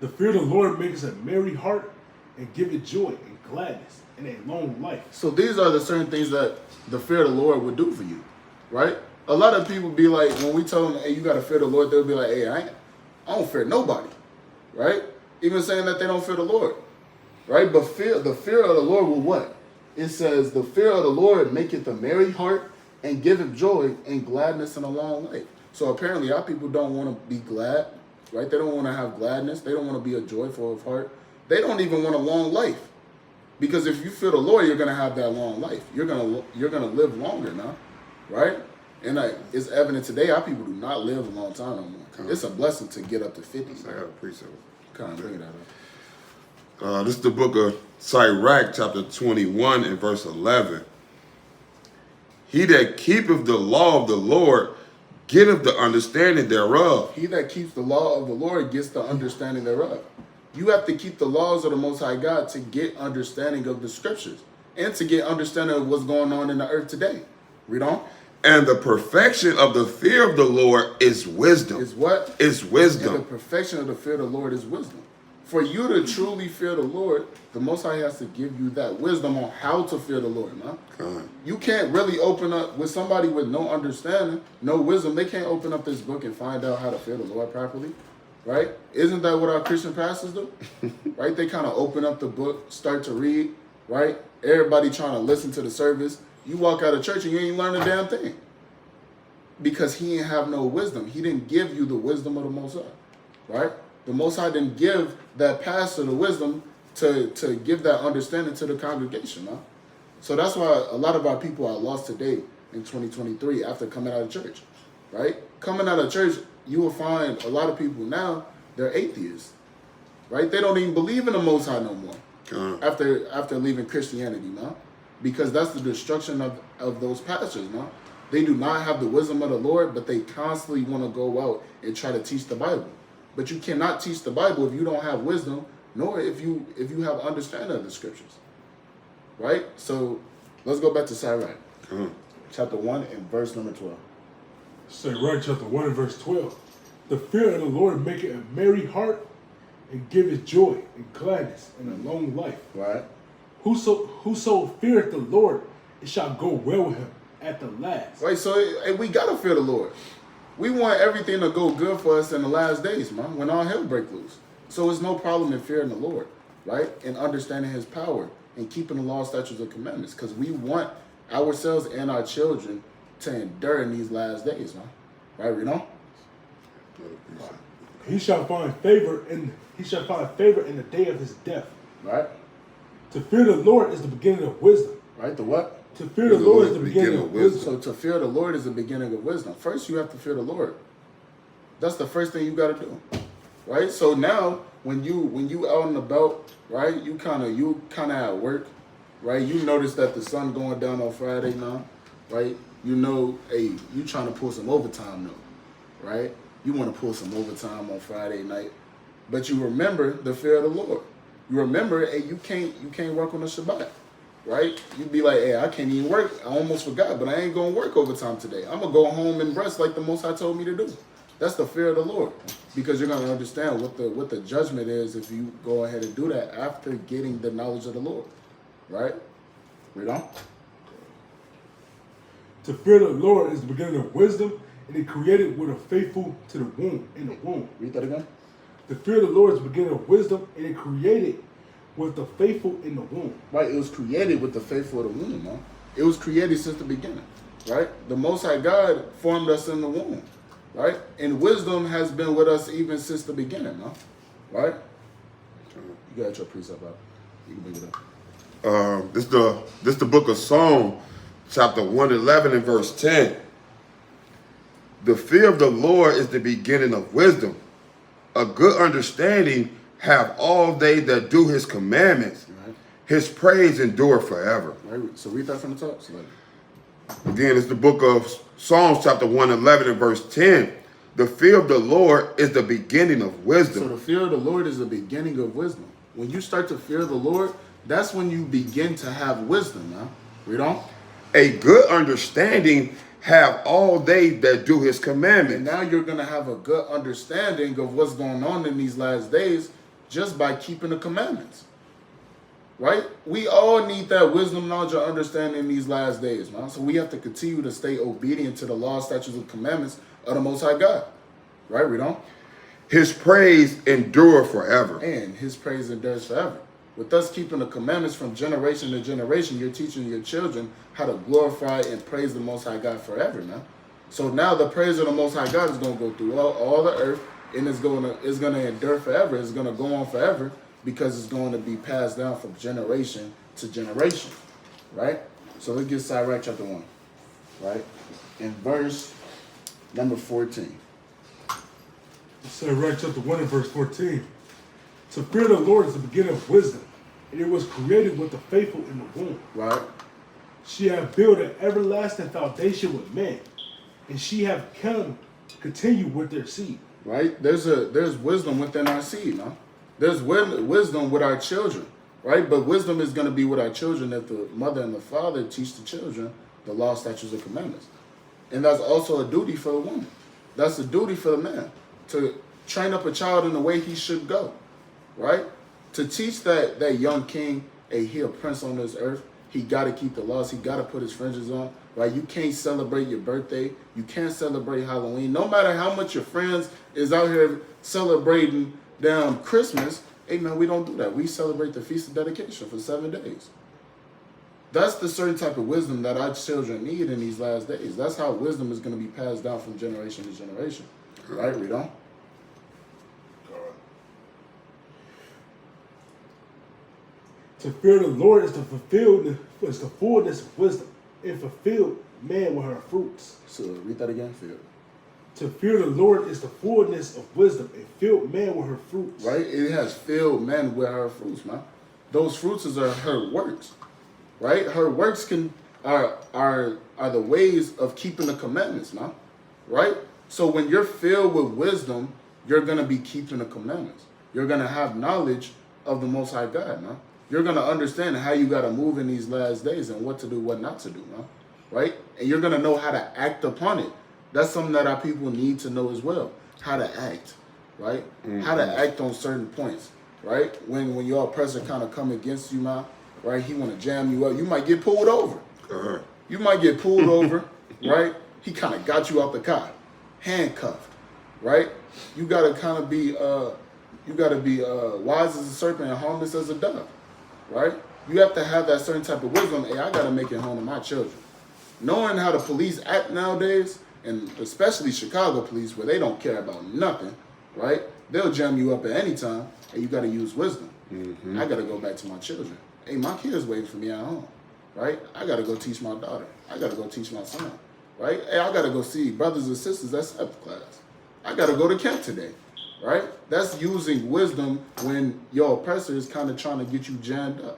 The fear of the Lord makes a merry heart and giveth joy and gladness and a long life. So these are the certain things that the fear of the Lord would do for you, right? A lot of people be like, when we tell them, hey, you got to fear the Lord, they'll be like, hey, I don't fear nobody, right? Even saying that they don't fear the Lord, right? But the fear of the Lord will what? It says, the fear of the Lord maketh a merry heart and giveth joy and gladness in a long life. So apparently our people don't want to be glad, right? They don't want to have gladness. They don't want to be a joyful of heart. They don't even want a long life. Because if you fear the Lord, you're going to have that long life. You're gonna live longer now, right? And it's evident today, our people do not live a long time no more. It's a blessing to get up to 50. I got a precept. Kind of bring that up. This is the book of SIRACH, chapter 21 and verse 11. He that keepeth the law of the Lord getteth the understanding thereof. He that keeps the law of the Lord gets the understanding thereof. You have to keep the laws of the Most High God to get understanding of the scriptures and to get understanding of what's going on in the earth today. Read on. And the perfection of the fear of the Lord is wisdom. Is what? Is wisdom. And the perfection of the fear of the Lord is wisdom. For you to truly fear the Lord, the Most High has to give you that wisdom on how to fear the Lord, man. You can't really open up with somebody with no understanding, no wisdom. They can't open up this book and find out how to fear the Lord properly, right? Isn't that what our Christian pastors do? Right? They kind of open up the book, start to read, right? Everybody trying to listen to the service. You walk out of church and you ain't learn a damn thing. Because he ain't have no wisdom. He didn't give you the wisdom of the Most High, right? The Most High didn't give that pastor the wisdom to give that understanding to the congregation, huh? So that's why a lot of our people are lost today in 2023 after coming out of church, right? Coming out of church, you will find a lot of people now, they're atheists, right? They don't even believe in the Most High no more after leaving Christianity, now. Because that's the destruction of those pastors, now. They do not have the wisdom of the Lord, but they constantly want to go out and try to teach the Bible. But you cannot teach the Bible if you don't have wisdom, nor if you have understanding of the scriptures. Right? So let's go back to SIRACH. Chapter 1 and verse number 12. SIRACH chapter 1 and verse 12. The fear of the Lord maketh a merry heart and giveth joy and gladness and a long life. Right? Whoso feareth the Lord, it shall go well with him at the last. Right, so we gotta fear the Lord. We want everything to go good for us in the last days, man, when all hell break loose. So it's no problem in fearing the Lord, right? And understanding his power and keeping the law, statutes, and commandments. Because we want ourselves and our children to endure in these last days, man. Right, you know? He shall find favor in the day of his death. Right? To fear the Lord is the beginning of wisdom. Right, the what? To fear the Lord is the beginning of wisdom. So to fear the Lord is the beginning of wisdom. First, you have to fear the Lord. That's the first thing you got to do, right? So now, when you out and about, right? You kind of at work, right? You notice that the sun going down on Friday now, right? You know, hey, you trying to pull some overtime though, right? You want to pull some overtime on Friday night, but you remember the fear of the Lord. You remember, hey, you can't work on the Shabbat. right? You'd be like, hey, I can't even work. I almost forgot, but I ain't gonna work overtime today. I'm gonna go home and rest like the Most High told me to do. That's the fear of the Lord, because you're gonna understand what the judgment is if you go ahead and do that after getting the knowledge of the Lord, right? Read on. To fear the Lord is the beginning of wisdom, and it created with a faithful to the womb, in the womb. Read that again. To fear the Lord is the beginning of wisdom, and it created with the faithful in the womb. Right, it was created with the faithful of the womb, man. It was created since the beginning, right? The Most High God formed us in the womb, right? And wisdom has been with us even since the beginning, man. Right? You got your precept out. You can bring it up. This the book of Psalm, chapter 111 and verse 10. The fear of the Lord is the beginning of wisdom. A good understanding have all they that do his commandments. Right. His praise endure forever. Right. So read that from the top. Again, it's the book of Psalms, chapter 111 and verse 10. The fear of the Lord is the beginning of wisdom. So the fear of the Lord is the beginning of wisdom. When you start to fear the Lord, that's when you begin to have wisdom, man. Read on. A good understanding have all they that do his And commandments. now you're going to have a good understanding of what's going on in these last days just by keeping the commandments. Right? We all need that wisdom, knowledge, and understanding in these last days, man. So we have to continue to stay obedient to the law, statutes, and commandments of the Most High God. Right? Read on. His praise endure forever. And his praise endures forever. With us keeping the commandments from generation to generation, you're teaching your children how to glorify and praise the Most High God forever, man. So now the praise of the Most High God is going to go through all the earth, and it's going to endure forever. It's going to go on forever because it's going to be passed down from generation to generation, right? So let's get SIRACH chapter 1, right? In verse number 14. SIRACH chapter 1 and verse 14. To fear the Lord is the beginning of wisdom, and it was created with the faithful in the womb. Right? She hath built an everlasting foundation with men, and she hath continue with their seed. Right? There's wisdom within our seed, no? There's wisdom with our children, right? But wisdom is going to be with our children if the mother and the father teach the children the law, statutes, and commandments. And that's also a duty for the woman. That's a duty for the man, to train up a child in the way he should go, right? To teach that young king, hey, he a prince on this earth. He got to keep the laws. He got to put his fringes on, right? You can't celebrate your birthday. You can't celebrate Halloween. No matter how much your friends is out here celebrating damn Christmas, hey, man, we don't do that. We celebrate the Feast of Dedication for 7 days. That's the certain type of wisdom that our children need in these last days. That's how wisdom is going to be passed down from generation to generation, right? Read on. To fear the Lord is the fullness of wisdom, and fulfill man with her fruits. So read that again, Phil. To fear the Lord is the fullness of wisdom, and filled man with her fruits. Right? It has filled men with her fruits, man. Those fruits are her works, right? Her works are the ways of keeping the commandments, man. Right? So when you're filled with wisdom, you're gonna be keeping the commandments. You're gonna have knowledge of the Most High God, man. You're going to understand how you got to move in these last days and what to do, what not to do, man. Right? And you're going to know how to act upon it. That's something that our people need to know as well. How to act, right? Mm-hmm. How to act on certain points, right? When your oppressor kind of come against you, man, right? He want to jam you up. You might get pulled over. Uh-huh. You might get pulled over, right? He kind of got you out the car, handcuffed, right? You got to kind of be, wise as a serpent and harmless as a dove. Right? You have to have that certain type of wisdom. Hey, I got to make it home to my children. Knowing how the police act nowadays, and especially Chicago police, where they don't care about nothing, right? They'll jam you up at any time, and you got to use wisdom. Mm-hmm. I got to go back to my children. Hey, my kids waiting for me at home, right? I got to go teach my daughter. I got to go teach my son, right? Hey, I got to go see brothers and sisters at Sabbath class. I got to go to camp today. Right? That's using wisdom when your oppressor is kind of trying to get you jammed up.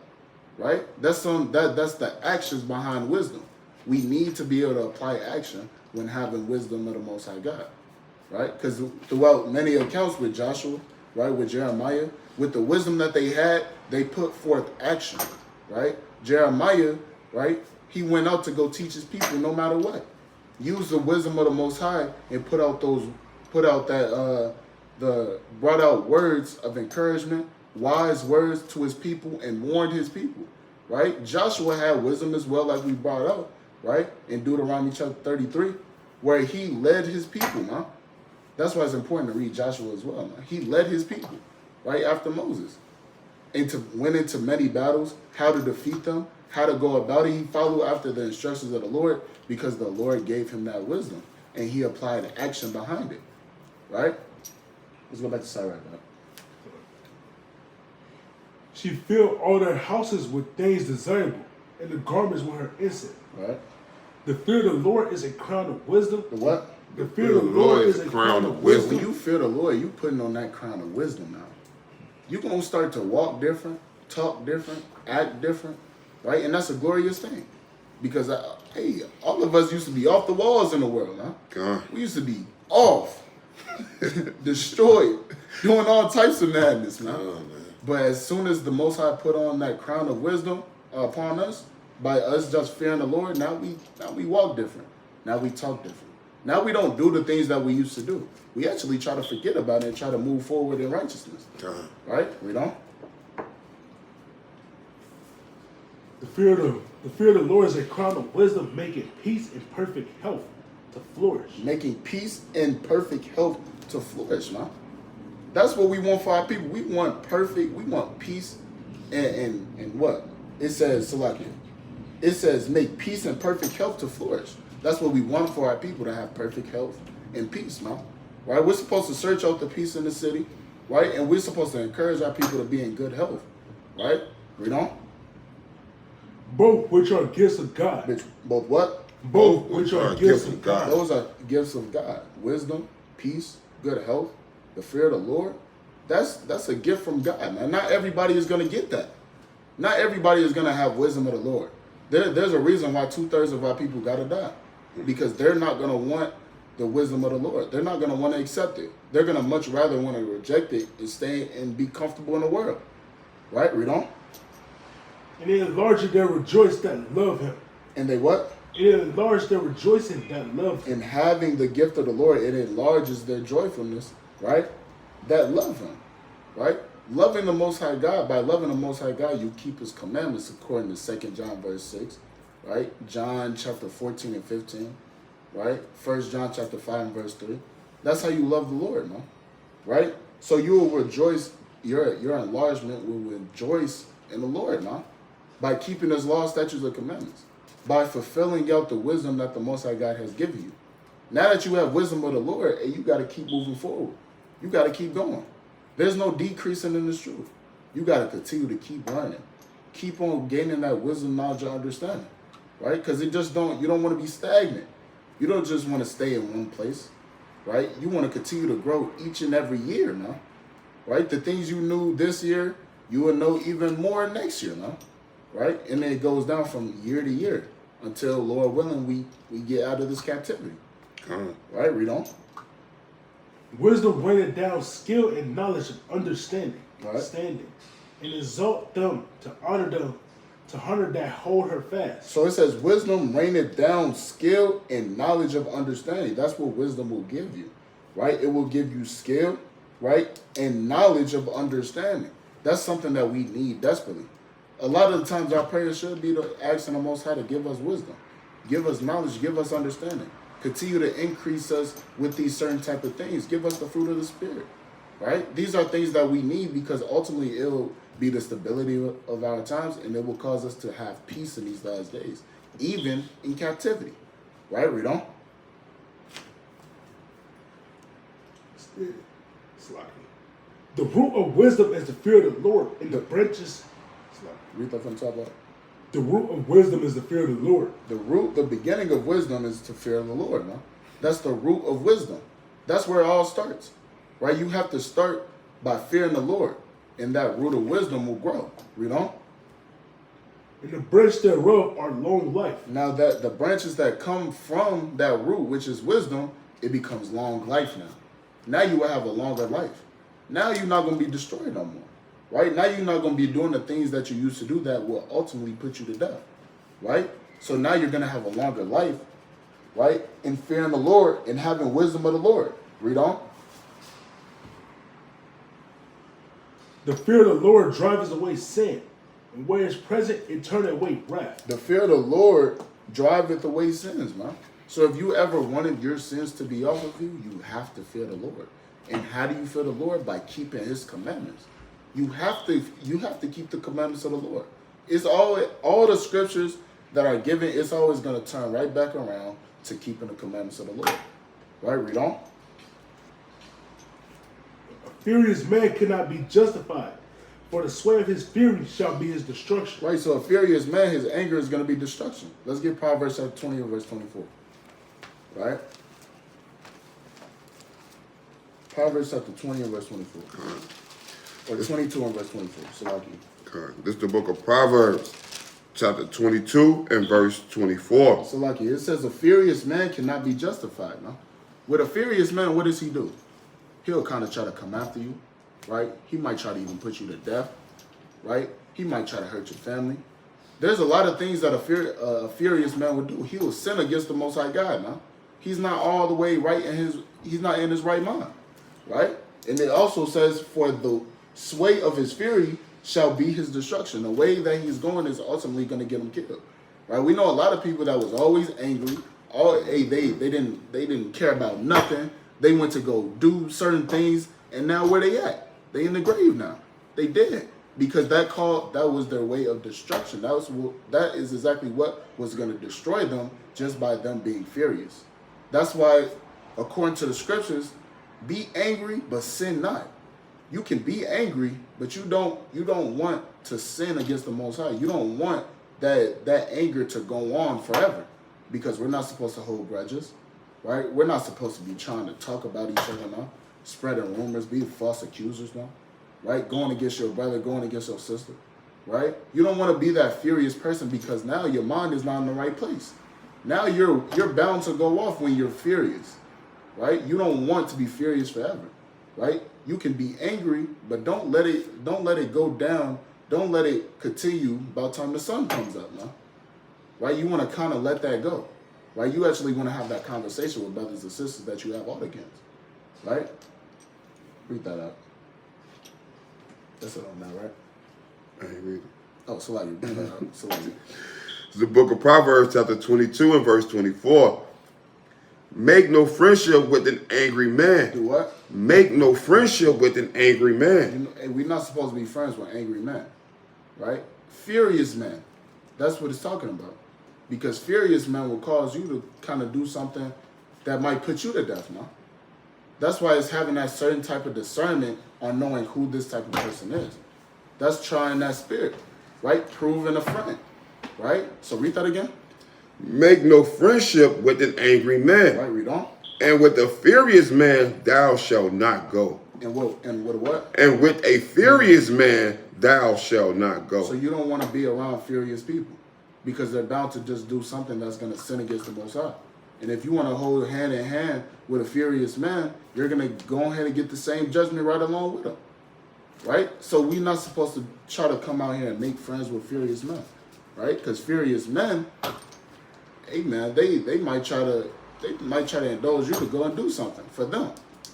Right? That's the actions behind wisdom. We need to be able to apply action when having wisdom of the Most High God. Right? Because throughout many accounts with Joshua, right, with Jeremiah, with the wisdom that they had, they put forth action. Right? Jeremiah, right? He went out to go teach his people no matter what. Used the wisdom of the Most High and brought out words of encouragement, wise words to his people, and warned his people, right? Joshua had wisdom as well, like we brought out, right? In Deuteronomy chapter 33, where he led his people, man. That's why it's important to read Joshua as well, man. He led his people, right after Moses, and went into many battles, how to defeat them, how to go about it. He followed after the instructions of the Lord because the Lord gave him that wisdom, and he applied action behind it, right? Let's go back to SIRACH. Right? She filled all their houses with things desirable, and the garments with her incense. Right? The fear of the Lord is a crown of wisdom. The what? The fear of the Lord is a crown of wisdom. When you fear the Lord, you putting on that crown of wisdom now. You're going to start to walk different, talk different, act different, right? And that's a glorious thing. Because, hey, all of us used to be off the walls in the world, huh? God. We used to be off, destroyed, doing all types of madness, man. Oh, man. But as soon as the Most High put on that crown of wisdom upon us, by us just fearing the Lord, now we walk different. Now we talk different. Now we don't do the things that we used to do. We actually try to forget about it and try to move forward in righteousness. God. Right? We don't? The fear of the Lord is a crown of wisdom, making peace and perfect health to flourish. Making peace and perfect health to flourish, man. That's what we want for our people. We want peace and what? It says, Salakia. It says make peace and perfect health to flourish. That's what we want for our people, to have perfect health and peace, man. Right? We're supposed to search out the peace in the city, right? And we're supposed to encourage our people to be in good health, right? We don't? Both which are gifts of God. Both what? Both which are gifts of God. Those are gifts of God. Wisdom, peace, good health, the fear of the Lord. That's a gift from God, man. Not everybody is going to get that. Not everybody is going to have wisdom of the Lord. There's a reason why 2/3 of our people got to die. Because they're not going to want the wisdom of the Lord. They're not going to want to accept it. They're going to much rather want to reject it and stay and be comfortable in the world. Right? Read on. And it enlarged their rejoice that love him. And they what? It enlarged their rejoicing that love him. In having the gift of the Lord, it enlarges their joyfulness, right? That love him, right? Loving the Most High God. By loving the Most High God, you keep his commandments according to 2 John verse 6, right? John chapter 14 and 15, right? 1 John chapter 5 and verse 3. That's how you love the Lord, man, right? So you will rejoice, your enlargement will rejoice in the Lord, man, by keeping his law, statutes, and commandments, by fulfilling out the wisdom that the Most High God has given you. Now that you have wisdom of the Lord, you got to keep moving forward. You got to keep going. There's no decreasing in this truth. You got to continue to keep learning. Keep on gaining that wisdom, knowledge, and understanding, right? Because you don't want to be stagnant. You don't just want to stay in one place, right? You want to continue to grow each and every year now, right? The things you knew this year, you will know even more next year now, right? And then it goes down from year to year until, Lord willing, we get out of this captivity, right? Read on. Wisdom weighted down skill and knowledge of understanding, Right. standing, and exalt them to honor that hold her fast. So it says wisdom reigneth down skill and knowledge of understanding. That's what wisdom will give you, right? It will give you skill, right? And knowledge of understanding. That's something that we need desperately. A lot of the times our prayers should be to asking the Most High to give us wisdom, give us knowledge, give us understanding. Continue to increase us with these certain type of things. Give us the fruit of the Spirit, right? These are things that we need because ultimately it will be the stability of our times, and it will cause us to have peace in these last days, even in captivity, right? Read on. The root of wisdom is the fear of the Lord, and the branches. Read that from the top up. The root of wisdom is the fear of the Lord. The beginning of wisdom is to fear the Lord, man. That's the root of wisdom. That's where it all starts, right? You have to start by fearing the Lord, and that root of wisdom will grow. Read on. And the branch thereof are long life. Now that the branches that come from that root, which is wisdom, it becomes long life now. Now you will have a longer life. Now you're not going to be destroyed no more, right? Now you're not going to be doing the things that you used to do that will ultimately put you to death, right? So now you're going to have a longer life, right? In fearing the Lord and having wisdom of the Lord. Read on. The fear of the Lord drives away sin, and where it's present, it turneth away wrath. The fear of the Lord driveth away sins, man. So if you ever wanted your sins to be off of you, you have to fear the Lord. And how do you fear the Lord? By keeping his commandments. You have to keep the commandments of the Lord. It's all the scriptures that are given, it's always going to turn right back around to keeping the commandments of the Lord. Right? Read on. A furious man cannot be justified, for the sway of his fury shall be his destruction. Right, so a furious man, his anger is going to be destruction. Let's get Proverbs chapter 20 and verse 24. Right? Proverbs chapter 20 and verse 24. Or 22 and verse 24. Salaki. This is the book of Proverbs, chapter 22 and verse 24. Salaki, it says a furious man cannot be justified. No? With a furious man, what does he do? He'll kind of try to come after you, right? He might try to even put you to death, right? He might try to hurt your family. There's a lot of things that a furious man would do. He will sin against the Most High God, no? He's not all the way right he's not in his right mind, right? And it also says, for the sway of his fury shall be his destruction. The way that he's going is ultimately going to get him killed, right? We know a lot of people that was always angry. They didn't care about nothing. They went to go do certain things, and now where they at? They in the grave now. They dead because that was their way of destruction. That is exactly what was going to destroy them, just by them being furious. That's why, according to the scriptures, be angry but sin not. You can be angry, but you don't want to sin against the Most High. You don't want that anger to go on forever, because we're not supposed to hold grudges, right? We're not supposed to be trying to talk about each other now, spreading rumors, be false accusers now, right? Going against your brother, going against your sister, right? You don't want to be that furious person, because now your mind is not in the right place. Now you're bound to go off when you're furious, right? You don't want to be furious forever, right? You can be angry, but don't let it go down. Don't let it continue by the time the sun comes up, man. Right? You want to kind of let that go, right? You actually want to have that conversation with brothers and sisters that you have out against, right? Read that out. That's it on that, right? I ain't reading. Oh, so like you bring that out. So like It's the book of Proverbs, chapter 22 and verse 24. Make no friendship with an angry man. do what? Make no friendship with an angry man. We're not supposed to be friends with angry men, right? Furious men. That's what it's talking about. Because furious men will cause you to kind of do something that might put you to death, no? That's why it's having that certain type of discernment on knowing who this type of person is. That's trying that spirit, right? Proving a friend, right? So read that again. Make no friendship with an angry man. Right, read on. And with a furious man thou shalt not go. And with what? And with a furious man thou shalt not go. So you don't want to be around furious people, because they're bound to just do something that's going to sin against the Most High. And if you want to hold hand in hand with a furious man, you're going to go ahead and get the same judgment right along with him, right? So we're not supposed to try to come out here and make friends with furious men, right? Because furious men, hey man, they might try to indulge you to go and do something for them.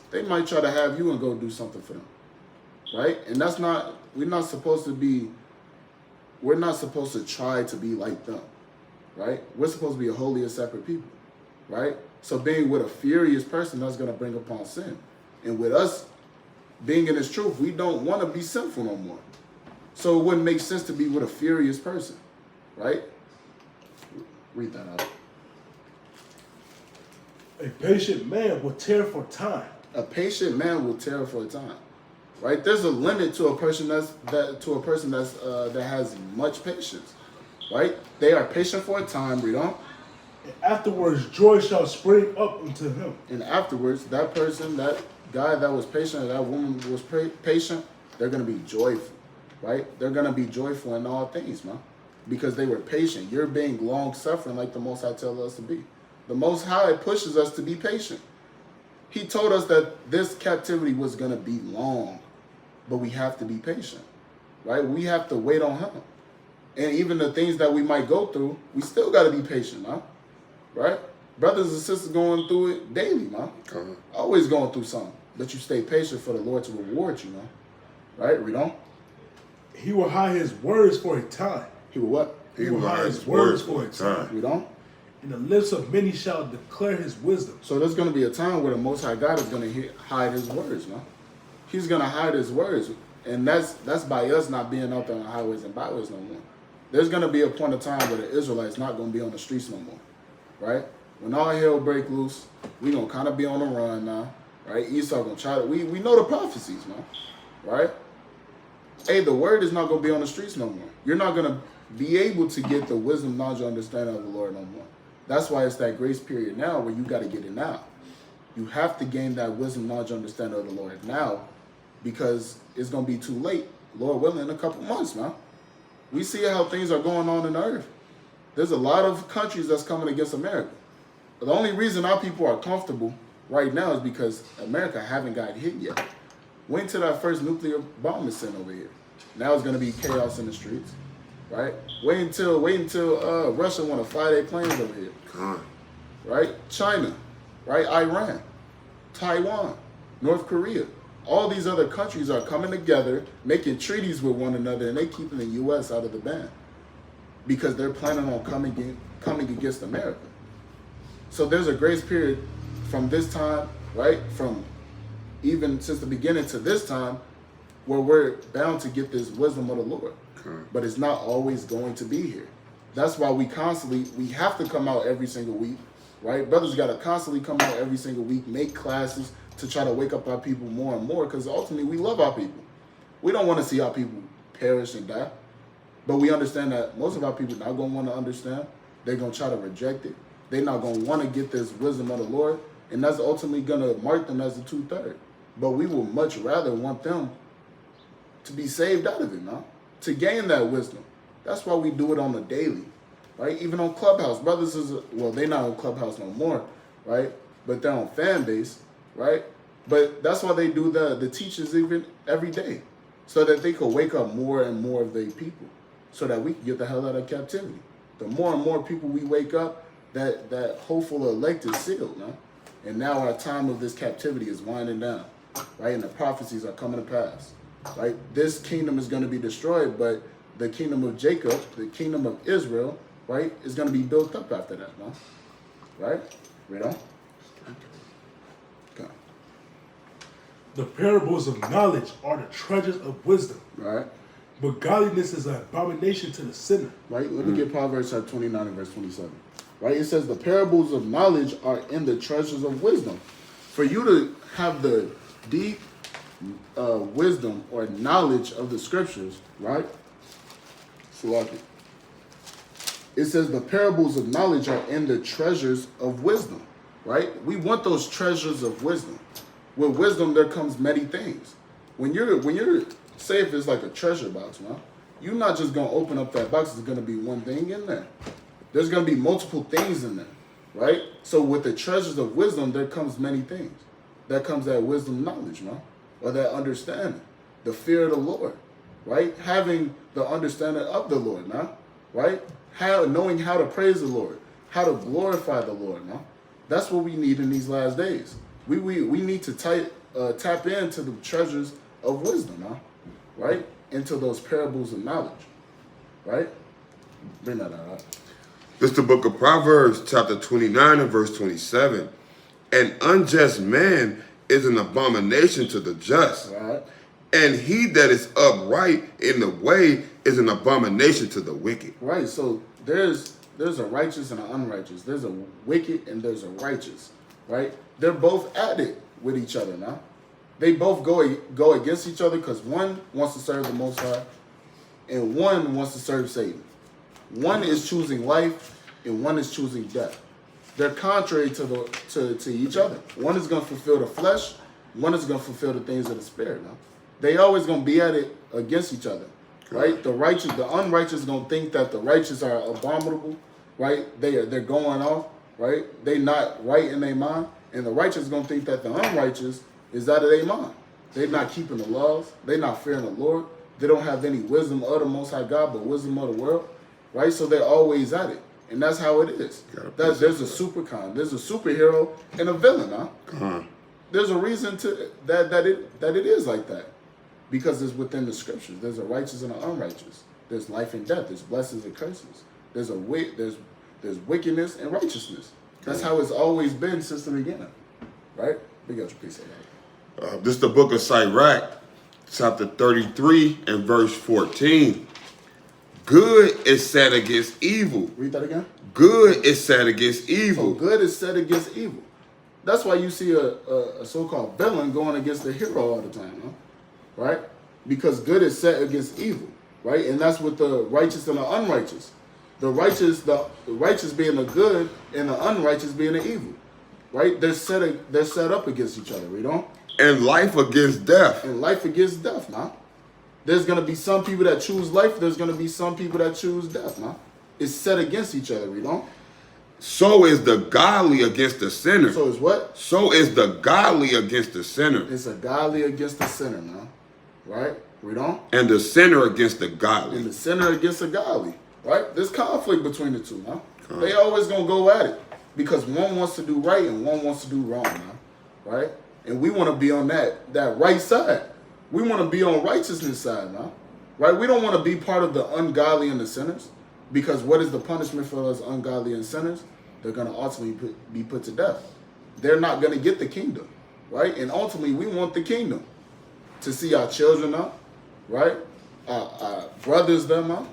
They might try to have you and go do something for them, right? And we're not supposed to try to be like them, right? We're supposed to be a holy and separate people, right? So being with a furious person, that's going to bring upon sin. And with us being in this truth, we don't want to be sinful no more. So it wouldn't make sense to be with a furious person, right? Read that out. A patient man will tear for time. A patient man will tear for a time, right? There's a limit to a person that has much patience, right? They are patient for a time. Read on. And afterwards joy shall spring up unto him. And afterwards, that person, that guy that was patient, or that woman was patient, they're gonna be joyful, right? They're gonna be joyful in all things, man, because they were patient. You're being long suffering, like the Most High tells us to be. The Most High pushes us to be patient. He told us that this captivity was going to be long, but we have to be patient, right? We have to wait on him. And even the things that we might go through, we still got to be patient, man. Right? Brothers and sisters going through it daily, man. Always going through something. But you stay patient for the Lord to reward you, man. Right? Read on. He will hide his words for a time. He will what? He will hide his words for a time. Read on. And the lips of many shall declare his wisdom. So there's going to be a time where the Most High God is going to hide his words, man. He's going to hide his words. And that's by us not being out there on the highways and byways no more. There's going to be a point of time where the Israelites not going to be on the streets no more. Right? When all hell break loose, we going to kind of be on the run now. Right? Esau going to try to... We know the prophecies, man. Right? Hey, the word is not going to be on the streets no more. You're not going to be able to get the wisdom, knowledge, and understanding of the Lord no more. That's why it's that grace period now where you got to get it now. You have to gain that wisdom, knowledge, understanding of the Lord now, because it's going to be too late, Lord willing, in a couple months, man. We see how things are going on in the earth. There's a lot of countries that's coming against America. But the only reason our people are comfortable right now is because America haven't got hit yet. Wait until that first nuclear bomb is sent over here. Now it's going to be chaos in the streets, right? Wait until Russia want to fly their planes over here. Right? China, right? Iran, Taiwan, North Korea. All these other countries are coming together, making treaties with one another, and they keeping the U.S. out of the band because they're planning on coming against America. So there's a grace period from this time, right? From even since the beginning to this time, where we're bound to get this wisdom of the Lord. But it's not always going to be here. That's why we have to come out every single week, right? Brothers got to constantly come out every single week, make classes to try to wake up our people more and more, because ultimately we love our people. We don't want to see our people perish and die. But we understand that most of our people not going to want to understand. They're going to try to reject it. They're not going to want to get this wisdom of the Lord. And that's ultimately going to mark them as the 2/3. But we will much rather want them to be saved out of it, man. To gain that wisdom. That's why we do it on the daily, right? Even on Clubhouse. Brothers they're not on Clubhouse no more, right? But they're on fan base, right? But that's why they do the teachers even every day, so that they could wake up more and more of their people, so that we can get the hell out of captivity. The more and more people we wake up, that hopeful elect is sealed, man. And now our time of this captivity is winding down, right? And the prophecies are coming to pass, right? This kingdom is going to be destroyed, but the kingdom of Jacob, the kingdom of Israel, right, is going to be built up after that, man. Right? Read on. Okay. The parables of knowledge are the treasures of wisdom. Right. But godliness is an abomination to the sinner. Right? Let me get Proverbs 29 and verse 27. Right? It says the parables of knowledge are in the treasures of wisdom. For you to have the deep wisdom or knowledge of the scriptures, right? It says the parables of knowledge are in the treasures of wisdom, right? We want those treasures of wisdom. With wisdom, there comes many things. When you're say if it's like a treasure box, man, you're not just gonna open up that box. There's gonna be one thing in there. There's gonna be multiple things in there, right? So with the treasures of wisdom, there comes many things. That comes that wisdom knowledge, man, or that understanding, the fear of the Lord, right? Having the understanding of the Lord, man, right? Knowing how to praise the Lord, how to glorify the Lord, man. That's what we need in these last days. We need to tap into the treasures of wisdom, man, right? Into those parables of knowledge, right? Bring that out. It's the book of Proverbs, chapter 29 and verse 27. An unjust man is an abomination to the just. Right. And he that is upright in the way is an abomination to the wicked. Right. So there's a righteous and an unrighteous. There's a wicked and there's a righteous. Right. They're both at it with each other now. They both go against each other because one wants to serve the Most High and one wants to serve Satan. One is choosing life and one is choosing death. They're contrary to each other. One is going to fulfill the flesh. One is going to fulfill the things of the spirit. Now, they always going to be at it against each other, right? The righteous, the unrighteous, going to think that the righteous are abominable, right? They're going off, right? They not right in their mind, and the righteous going to think that the unrighteous is out of their mind. They're not keeping the laws. They're not fearing the Lord. They don't have any wisdom of the Most High God, but wisdom of the world, right? So they're always at it, and that's how it is. There's a supercon, there's a superhero, and a villain, huh? There's a reason to that it is like that, because it's within the scriptures. There's a righteous and an unrighteous. There's life and death. There's blessings and curses. There's wickedness and righteousness. That's how it's always been since the beginning, right? We got your piece of that. This is the book of SIRACH, chapter 33 and verse 14. Good is set against evil. Read that again. Good is set against evil. So good is set against evil. That's why you see a so-called villain going against the hero all the time, huh? Right? Because good is set against evil, right? And that's with the righteous and the unrighteous. The righteous being the good and the unrighteous being the evil, right? They're set up against each other, you know? And life against death. And life against death, man. There's going to be some people that choose life. There's going to be some people that choose death, man. It's set against each other, you know? So is the godly against the sinner. So is what? So is the godly against the sinner. It's a godly against the sinner, man. Right? We don't? And the sinner against the godly. And the sinner against the godly. Right? There's conflict between the two, man. They always going to go at it. Because one wants to do right and one wants to do wrong, man. Right? And we want to be on that right side. We want to be on righteousness side, man. Right? We don't want to be part of the ungodly and the sinners. Because what is the punishment for those ungodly and sinners? They're going to ultimately be put to death. They're not going to get the kingdom, right? And ultimately, we want the kingdom to see our children up, right? Our brothers them up.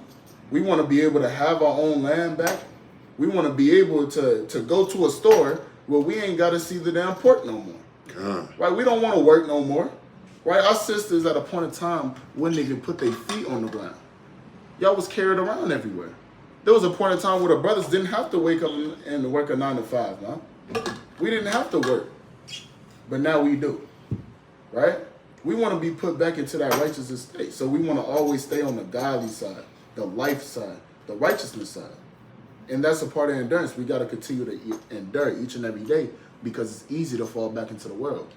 We want to be able to have our own land back. We want to be able to go to a store where we ain't got to see the damn pork no more, right? We don't want to work no more, right? Our sisters at a point in time when they could put their feet on the ground. Y'all was carried around everywhere. There was a point in time where the brothers didn't have to wake up and work a 9 to 5, man. We didn't have to work, but now we do, right? We want to be put back into that righteous state. So we want to always stay on the godly side, the life side, the righteousness side. And that's a part of endurance. We got to continue to endure each and every day because it's easy to fall back into the world.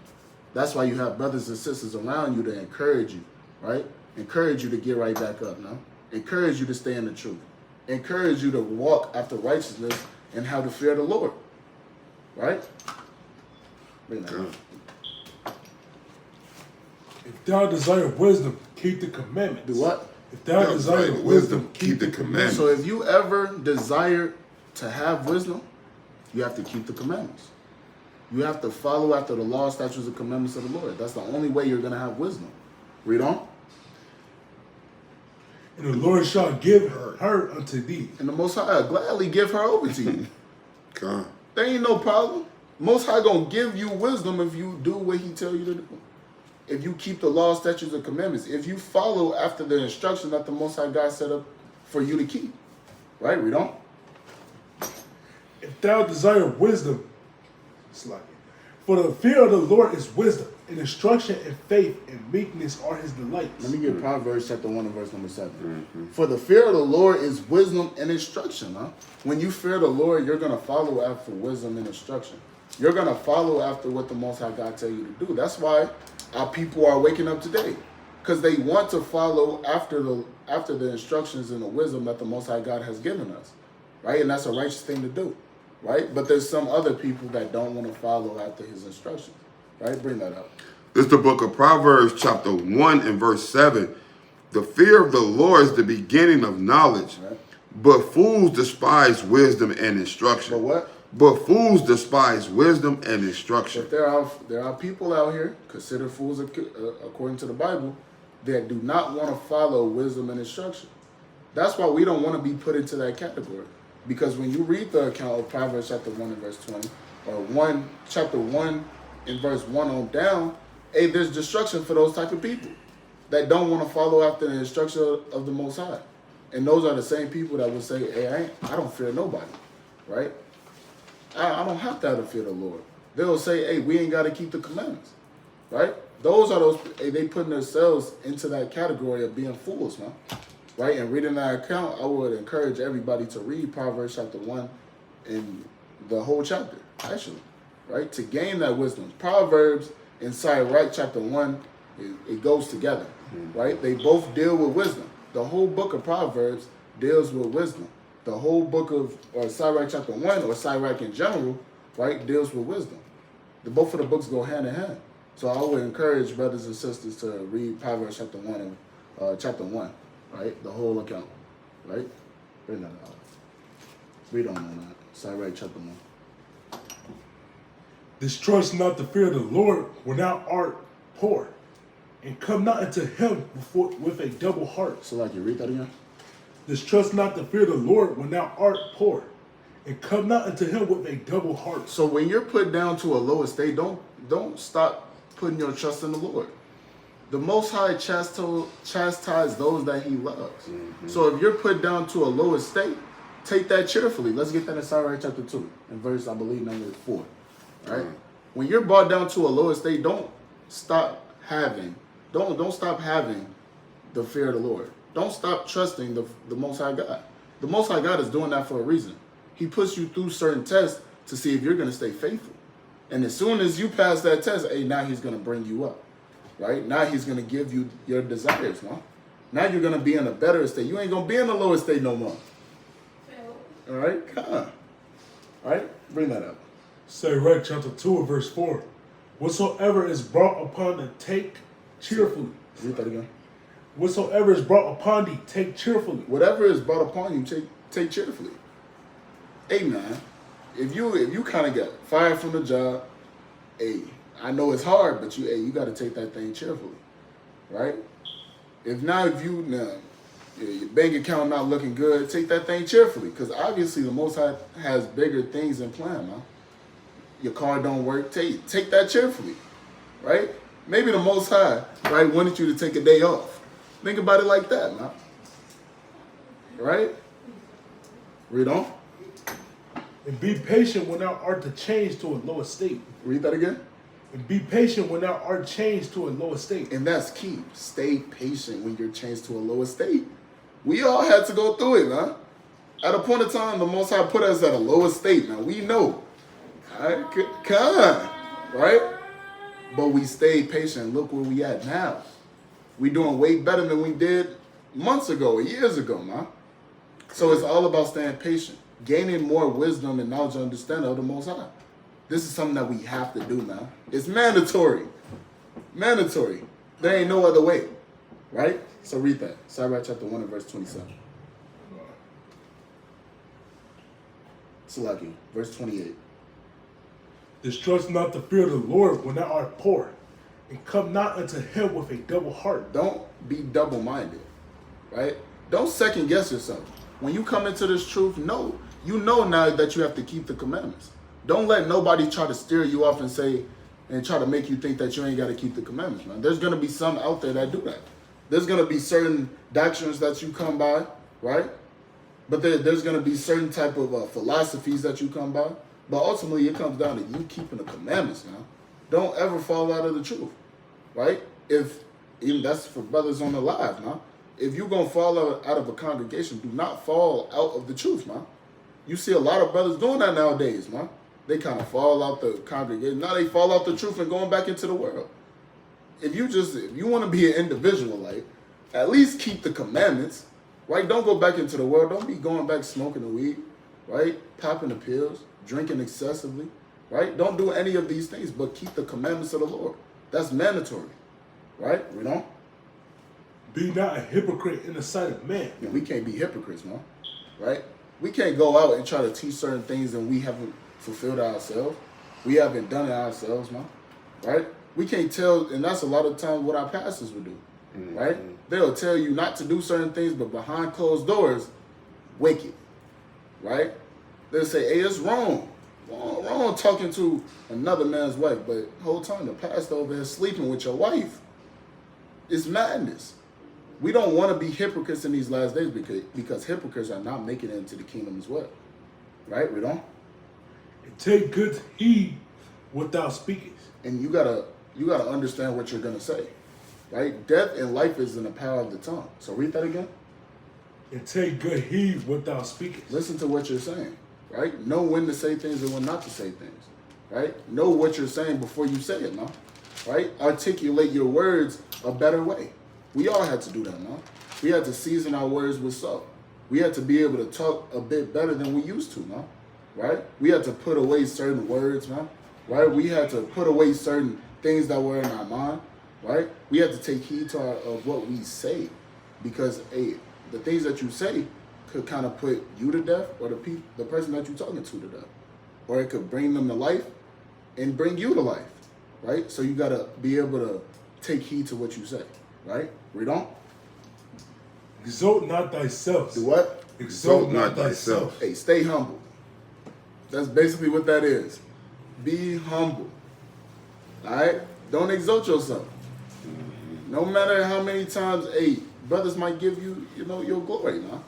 That's why you have brothers and sisters around you to encourage you, right? Encourage you to get right back up now. Encourage you to stay in the truth. Encourage you to walk after righteousness and how to fear the Lord. Right? If thou desire wisdom, keep the commandments. Do what? If thou desire wisdom, keep the commandments. So if you ever desire to have wisdom, you have to keep the commandments. You have to follow after the law, statutes, and commandments of the Lord. That's the only way you're going to have wisdom. Read on. And the Lord shall give her unto thee. And the Most High will gladly give her over to you. God. There ain't no problem. Most High gonna give you wisdom if you do what He tell you to do. If you keep the law, statutes, and commandments. If you follow after the instruction that the Most High God set up for you to keep. Right? Read on. If thou desire wisdom, it's like it. For the fear of the Lord is wisdom, and instruction and faith and meekness are His delights. Let me get Proverbs chapter 1 and verse number 7. For the fear of the Lord is wisdom and instruction. Huh? When you fear the Lord, you're going to follow after wisdom and instruction. You're going to follow after what the Most High God tell you to do. That's why our people are waking up today. Because they want to follow after the instructions and the wisdom that the Most High God has given us. Right? And that's a righteous thing to do. Right? But there's some other people that don't want to follow after His instructions. Right? Bring that up. This is the book of Proverbs, chapter 1 and verse 7. The fear of the Lord is the beginning of knowledge, Right. but fools despise wisdom and instruction. But what? But fools despise wisdom and instruction. But there are people out here, considered fools according to the Bible, that do not want to follow wisdom and instruction. That's why we don't want to be put into that category. Because when you read the account of Proverbs chapter 1 and verse 20, or chapter 1 and verse 1 on down, hey, there's destruction for those type of people that don't want to follow after the instruction of the Most High. And those are the same people that would say, hey, I don't fear nobody, right? I don't have to have to fear the Lord. They'll say, hey, we ain't got to keep the commandments, right? They putting themselves into that category of being fools, man, right? And reading that account, I would encourage everybody to read Proverbs chapter 1 and the whole chapter, actually, right? To gain that wisdom. Proverbs in SIRACH chapter 1 It goes together, right? They both deal with wisdom. The whole book of Proverbs deals with wisdom. The whole book of SIRACH chapter 1 or SIRACH in general, right, deals with wisdom. Both of the books go hand in hand. So I would encourage brothers and sisters to read Proverbs chapter 1 and chapter 1, right? The whole account, right? Bring that out. Read on that. SIRACH chapter 1. Distrust not the fear of the Lord when thou art poor, and come not unto him with a double heart. So like you read that again? Distrust not the fear of the Lord when thou art poor, and come not unto him with a double heart. So when you're put down to a low estate, don't stop putting your trust in the Lord. The Most High chastise those that He loves. So if you're put down to a low estate, take that cheerfully. Let's get that in SIRACH chapter 2, in verse, I believe, number 4. Right? When you're brought down to a low estate, don't stop having the fear of the Lord. Don't stop trusting the Most High God. The Most High God is doing that for a reason. He puts you through certain tests to see if you're going to stay faithful. And as soon as you pass that test, hey, now He's going to bring you up. Right? Now He's going to give you your desires, man. Now you're going to be in a better estate. You ain't going to be in the low estate no more. All right? Come on. All right? Bring that up. SIRACH chapter 2 and verse 4. Whatsoever is brought upon thee, take cheerfully. Read that again. Whatsoever is brought upon thee, take cheerfully. Whatever is brought upon you, take cheerfully. Hey, man, if you kind of get fired from the job, hey, I know it's hard, but you got to take that thing cheerfully, right? If your bank account not looking good, take that thing cheerfully, because obviously the Most High has bigger things in plan, man. Your car don't work, take that cheerfully, right? Maybe the Most High, right, wanted you to take a day off. Think about it like that, man. Right? Read on. And be patient when thou art to change to a low estate. Read that again. And be patient when thou art changed to a low estate. And that's key. Stay patient when you're changed to a low estate. We all had to go through it, man. At a point in time, the Most High put us at a low estate, man. We know. All right? Come on. Right? But we stayed patient. Look where we at now. We doing way better than we did months ago or years ago, man. So it's all about staying patient. Gaining more wisdom and knowledge and understanding of the Most High. This is something that we have to do now. It's mandatory. Mandatory. There ain't no other way. Right? So read that. SIRACH chapter 1 and verse 27. Salaki, verse 28. Distrust not the fear of the Lord when thou art poor, and come not unto him with a double heart. Don't be double-minded. Right? Don't second guess yourself. When you come into this truth, you know now that you have to keep the commandments. Don't let nobody try to steer you off and try to make you think that you ain't got to keep the commandments, man. There's going to be some out there that do that. There's going to be certain doctrines that you come by, right? But there's going to be certain type of philosophies that you come by. But ultimately, it comes down to you keeping the commandments, man. Don't ever fall out of the truth, right? Even that's for brothers on the live, man. If you're going to fall out of a congregation, do not fall out of the truth, man. You see a lot of brothers doing that nowadays, man. They kind of fall out the congregation. Now they fall out the truth and going back into the world. If you want to be an individual, like, at least keep the commandments, right? Don't go back into the world. Don't be going back smoking the weed, right? Popping the pills, drinking excessively, right? Don't do any of these things, but keep the commandments of the Lord. That's mandatory, right? We don't. Be not a hypocrite in the sight of man. And we can't be hypocrites, man, right? We can't go out and try to teach certain things and we haven't fulfilled ourselves. We haven't done it ourselves, man, right? We can't tell, and that's a lot of times what our pastors would do, right? They'll tell you not to do certain things, but behind closed doors, wicked, right? They'll say, hey, it's wrong talking to another man's wife, but the whole time the pastor over here sleeping with your wife. It's madness. We don't want to be hypocrites in these last days because hypocrites are not making it into the kingdom as well, right? We don't. And take good heed what thou speakest. And you gotta understand what you're gonna say, right? Death and life is in the power of the tongue. So read that again. And take good heed what thou speakest. Listen to what you're saying, right? Know when to say things and when not to say things, right? Know what you're saying before you say it, man. right? Articulate your words a better way. We all had to do that, man. We had to season our words with salt. We had to be able to talk a bit better than we used to, man. Right? We had to put away certain words, man. Right? We had to put away certain things that were in our mind. Right? We had to take heed to of what we say, because the things that you say could kind of put you to death, or the person that you're talking to death, or it could bring them to life and bring you to life. Right? So you gotta be able to take heed to what you say. Right? Read on. Exalt not thyself. Do what? Exalt not thyself. Hey, stay humble. That's basically what that is. Be humble. All right? Don't exalt yourself. No matter how many times, brothers might give you, your glory, man.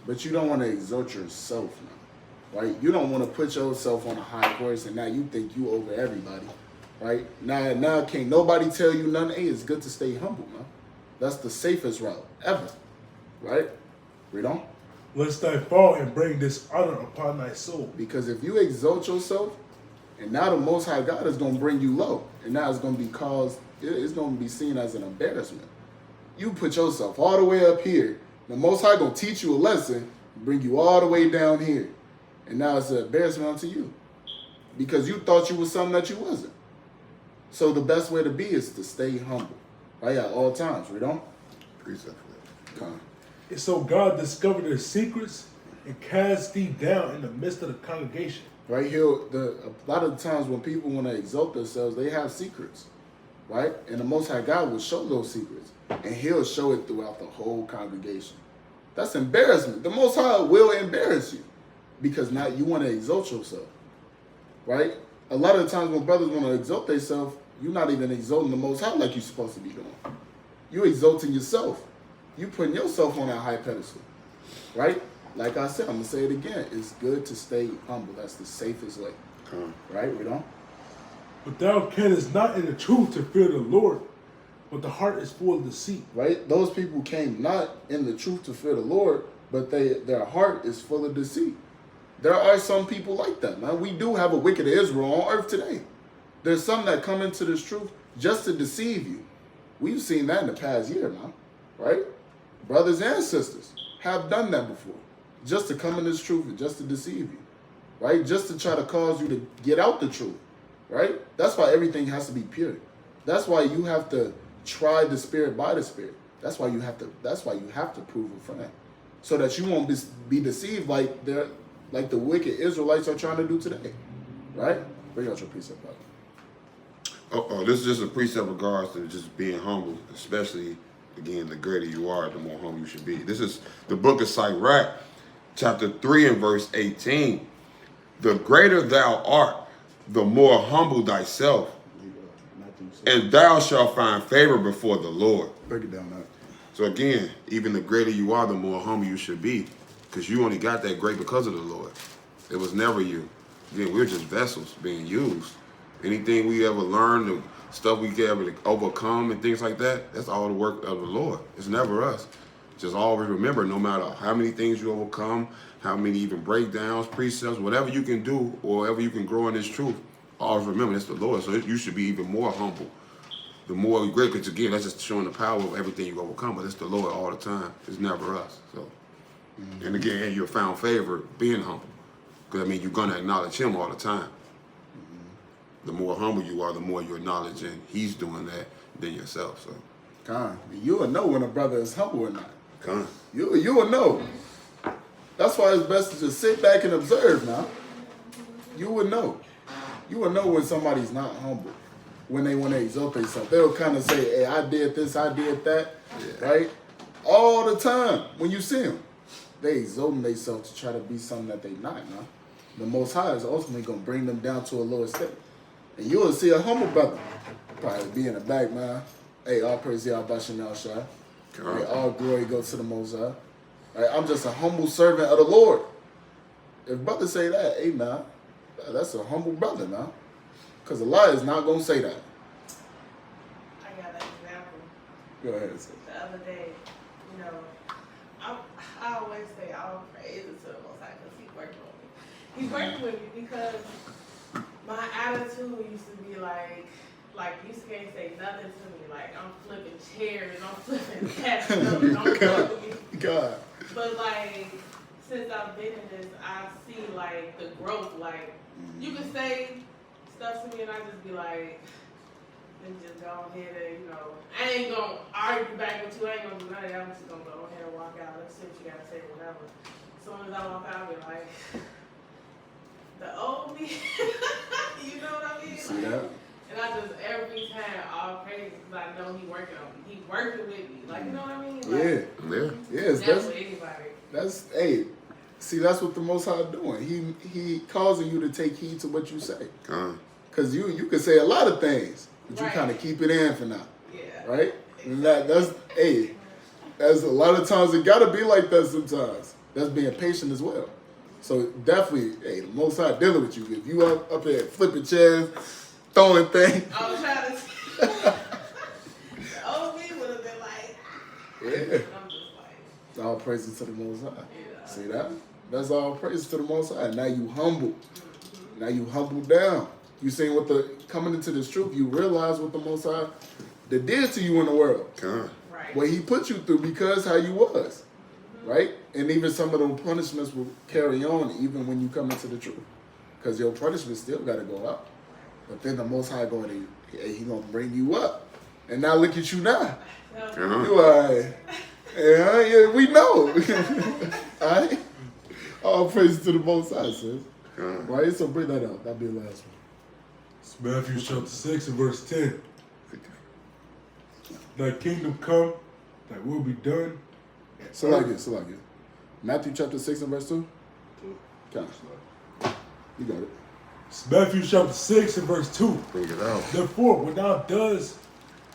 But you don't want to exalt yourself, man. Right? You don't want to put yourself on a high horse and now you think you over everybody. Right? Now can't nobody tell you nothing. Hey, it's good to stay humble, man. That's the safest route ever. Right? Read on. Lest thy fall and bring dishonor upon thy soul. Because if you exalt yourself, and now the Most High God is going to bring you low, and now it's going to it's going to be seen as an embarrassment. You put yourself all the way up here, the Most High going to teach you a lesson, bring you all the way down here, and now it's an embarrassment unto you, because you thought you was something that you wasn't. So the best way to be is to stay humble, right, at all times. Read on. Precept for that. Come on. And so God discovered their secrets and cast thee down in the midst of the congregation. Right here, a lot of the times when people want to exalt themselves, they have secrets, right? And the Most High God will show those secrets, and He'll show it throughout the whole congregation. That's embarrassment. The Most High will embarrass you, because now you want to exalt yourself, right? A lot of the times when brothers want to exalt themselves, you're not even exalting the Most High like you're supposed to be doing. You're exalting yourself. You putting yourself on a high pedestal, right? Like I said, I'm going to say it again. It's good to stay humble. That's the safest way. Right? Read on. But thou canst not in the truth to fear the Lord, but the heart is full of deceit. Right? Those people came not in the truth to fear the Lord, but their heart is full of deceit. There are some people like that, man. We do have a wicked Israel on earth today. There's some that come into this truth just to deceive you. We've seen that in the past year, man. Right? Brothers and sisters have done that before. Just to come in this truth and just to deceive you, right? Just to try to cause you to get out the truth, right? That's why everything has to be pure. That's why you have to try the Spirit by the Spirit. That's why you have to prove a friend, so that you won't be deceived like the wicked Israelites are trying to do today, right? Bring out your precept, brother. This is just a precept regards to just being humble, especially, again, the greater you are, the more humble you should be. This is the book of SIRACH, chapter 3 and verse 18. The greater thou art, the more humble thyself, and thou shalt find favor before the Lord. Break it down, man. So again, even the greater you are, the more humble you should be, because you only got that great because of the Lord. It was never you. Again, we're just vessels being used. Anything we ever learned, the stuff we get able to overcome and things like that, that's all the work of the Lord. It's never us. Just always remember, no matter how many things you overcome, how many even breakdowns, precepts, whatever you can do, or whatever you can grow in this truth, always remember it's the Lord. So you should be even more humble. The more you great, because again, that's just showing the power of everything you overcome, but it's the Lord all the time. It's never us. So, and again, you're found favor being humble, because I mean, you're going to acknowledge Him all the time. The more humble you are, the more you acknowledge, and He's doing that than yourself. So, You will know when a brother is humble or not. Con. You will know. That's why it's best to just sit back and observe now. You will know. You will know when somebody's not humble, when they want to exalt themselves. They'll kind of say, hey, I did this, I did that, right? All the time when you see them. They exalting themselves to try to be something that they're not, man. The Most High is ultimately going to bring them down to a lower state. And you will see a humble brother probably be in the back, man. Hey, all praise Yahweh Bashem Yahushua. Hey, all glory go to the Most High. Right, I'm just a humble servant of the Lord. If brothers say that, hey, man, that's a humble brother, man. Because Allah is not going to say that. I got an example. Go ahead, sir. The other day, I always say all praises to the Most High because He's working on me. He's working with me because my attitude used to be like like, you can't say nothing to me. Like, I'm flipping chairs, I'm flipping cats, don't fuck with me. God. But, like, since I've been in this, I see, like, the growth. Like, you can say stuff to me and I just be like, let me just go ahead and, you know, I ain't gonna argue back with you, I ain't gonna do none of that. I'm just gonna go ahead and walk out. Let's see what you gotta say, whatever. As soon as I walk out, I'll be like, the old me, you know what I mean? See that? And I just, every time, all crazy, because I know he working on me. He working with me. Like, you know what I mean? Like, Yeah. Yes, that's with anybody. That's, hey, see, that's what the Most High doing. He causing you to take heed to what you say. Because you can say a lot of things, but you kind of keep it in for now. Yeah. Right? And that's a lot of times it got to be like that sometimes. That's being patient as well. So definitely, hey, the Most High dealing with you. If you up there flipping chairs, throwing things. I was trying to the old me would have been like, Yeah. I'm just like, All praises to the Most High. yeah. See that? That's all praises to the Most High. Now you humble. Now you humble down. You see what coming into this truth, you realize what the Most High did to you in the world. Right. What he put you through because how you was. Right? And even some of those punishments will carry on even when you come into the truth. Because your punishment still got to go up. But then the Most High going to, he going to bring you up. And now look at you now. You like, yeah, we know. All right? All praise to the Most High, sis. Right? So bring that up. That'll be the last one. It's Matthew chapter 6 and verse 10. Thy kingdom come, thy will be done. So like it. Matthew chapter 6 and verse 2. Count. You got it. It's Matthew chapter 6 and verse 2. Bring it out. Therefore, when thou does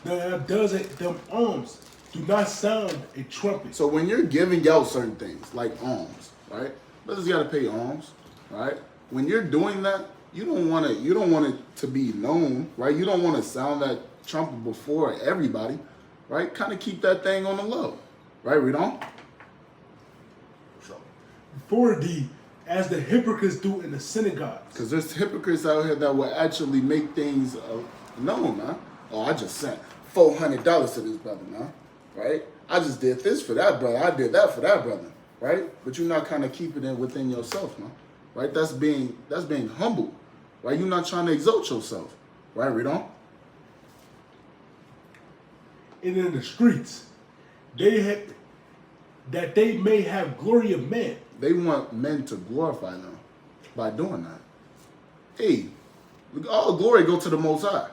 them alms, do not sound a trumpet. So when you're giving out certain things, like alms, right? Brothers got to pay alms, right? When you're doing that, you don't want it to be known, right? You don't want to sound that trumpet before everybody, right? Kind of keep that thing on the low, right? Read on. Before thee, as the hypocrites do in the synagogues. Because there's hypocrites out here that will actually make things known, man. Oh, I just sent $400 to this brother, man, right? I just did this for that brother. I did that for that brother, right? But you're not kind of keeping it within yourself, man, right? That's being humble, right? You're not trying to exalt yourself, right? Read on. And in the streets, that they may have glory of men. They want men to glorify them by doing that. Hey, all glory go to the Most High,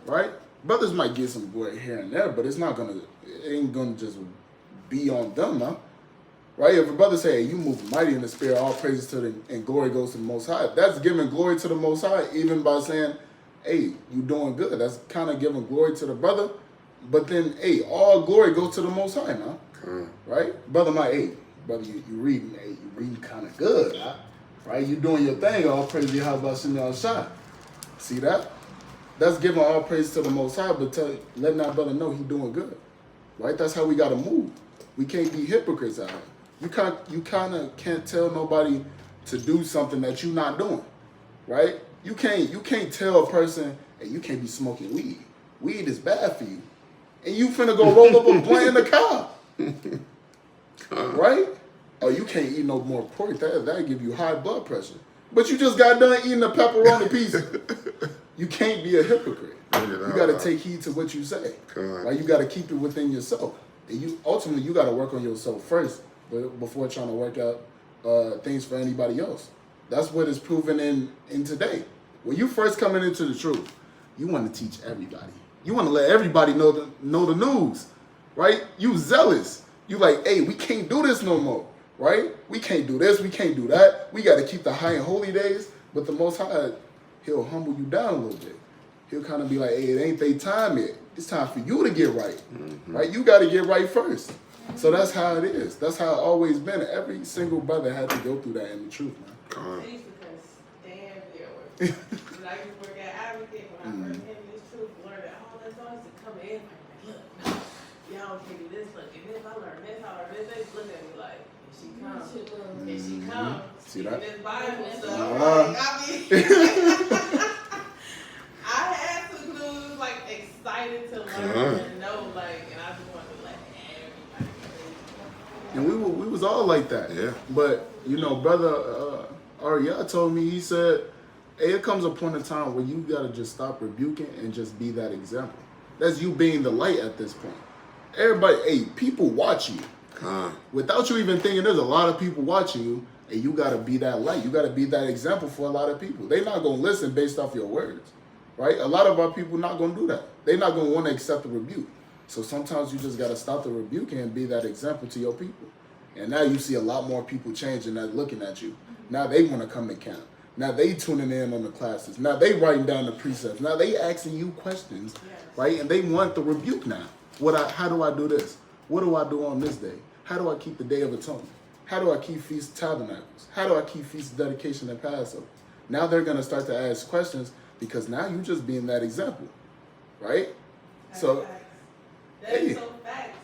right? Brothers might get some glory here and there, but it ain't gonna just be on them, huh? Right? If a brother say, hey, you move mighty in the spirit, all praises to and glory goes to the Most High. That's giving glory to the Most High, even by saying, hey, you doing good. That's kind of giving glory to the brother. But then, hey, all glory goes to the Most High now. Right? Brother might, hey, brother, you reading kind of good, huh? Right? You doing your thing, all praise to how about sitting outside. See that? That's giving all praise to the Most High, but letting that brother know he doing good. Right? That's how we got to move. We can't be hypocrites out here. You kind of can't tell nobody to do something that you're not doing. Right? You can't tell a person, hey, you can't be smoking weed. Weed is bad for you. And you finna go roll up a blunt in the car. Right? Oh, you can't eat no more pork. That'll give you high blood pressure. But you just got done eating a pepperoni pizza. You can't be a hypocrite. You got to take heed to what you say. Right? You got to keep it within yourself. And ultimately, you got to work on yourself first before trying to work out things for anybody else. That's what is proven in today. When you first coming into the truth, you want to teach everybody. You want to let everybody know the news, right? You zealous. You like, hey, we can't do this no more, right? We can't do this. We can't do that. We got to keep the high and holy days. But the Most High, he'll humble you down a little bit. He'll kind of be like, hey, it ain't their time yet. It's time for you to get right, right? You got to get right first. So that's how it is. That's how it always been. Every single brother had to go through that in the truth, man. I used to stand there when I used to work at Advocate, when I first came to this truth, learned that all that's always to come in, like, look, y'all can do this, look, and this, I learned this, they just look at me like, here she comes, here she comes. See that? This Bible stuff, like, I mean, I had some dudes, all like that. Yeah. But you know, brother Arya told me, he said, hey, it comes a point in time where you gotta just stop rebuking and just be that example. That's you being the light at this point. Everybody, hey, people watch you. Without you even thinking, there's a lot of people watching you, and you gotta be that light. You gotta be that example for a lot of people. They're not gonna listen based off your words, right? A lot of our people not gonna do that. They're not gonna want to accept the rebuke. So sometimes you just gotta stop the rebuking and be that example to your people. And now you see a lot more people changing that looking at you. Now they want to come to camp. Now they tuning in on the classes. Now they writing down the precepts. Now they asking you questions, right? And they want the rebuke now. How do I do this? What do I do on this day? How do I keep the Day of Atonement? How do I keep Feast of Tabernacles? How do I keep Feast of Dedication and Passover? Now they're going to start to ask questions because now you're just being that example, right? That's So, facts. That is so facts.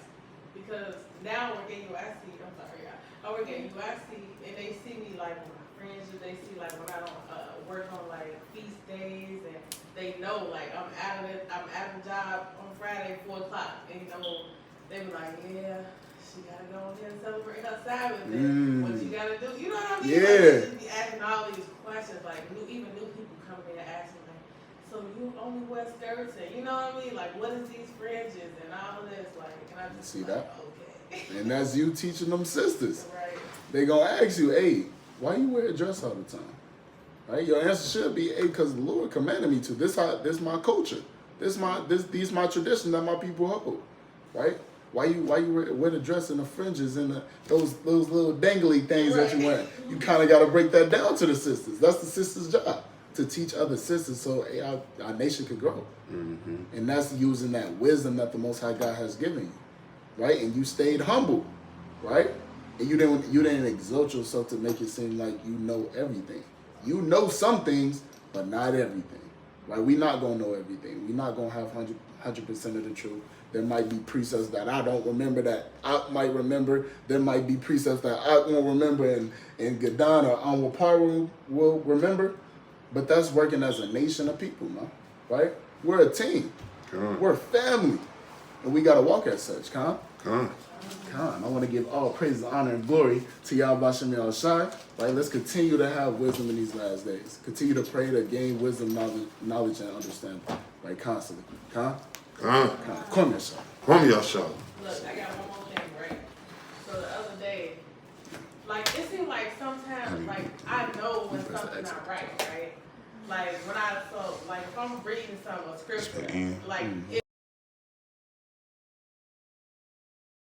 Because now I work at UIC, I'm sorry, y'all. I work at UIC, and they see me like when my friends do, they see like when I don't work on like feast days, and they know like I'm out of the job on Friday 4 o'clock, and you know they be like, yeah, she gotta go on there and celebrate her Sabbath, and what you gotta do, you know what I mean? Yeah. Like, they just be asking all these questions, like even new people come in and ask me like, so you only wear skirts, and you know what I mean? Like, what is these fringes and all of this? Like, and I just See like, that? okay. And that's you teaching them sisters. Right. They gonna ask you, hey, why you wear a dress all the time? Right? Your answer should be, hey, because the Lord commanded me to. This my culture. These my tradition that my people hold. Right? Why you wear the dress and the fringes and those little dangly things that you wear? You kind of got to break that down to the sisters. That's the sisters' job, to teach other sisters so our nation could grow. Mm-hmm. And that's using that wisdom that the Most High God has given you, right? And you stayed humble, right? And you didn't exalt yourself to make it seem like you know everything. You know some things, but not everything, right? We're not gonna know everything. We're not gonna have 100% of the truth. There might be precepts that I don't remember that I might remember. There might be precepts that I won't remember and Gadon or Anwapar will remember. But that's working as a nation of people, man, right? We're a team. We're a family. And we got to walk as such, Khan. I want to give all praise, honor, and glory to Yahweh Shem Yahushai. Right? Let's continue to have wisdom in these last days. Continue to pray to gain wisdom, knowledge, and understanding. Right? Constantly. Come yourself. Come yourself. Look, I got one more thing, right? So the other day, like, it seems like sometimes, like, I know when something's not right? Like, when if I'm reading some scripture, like,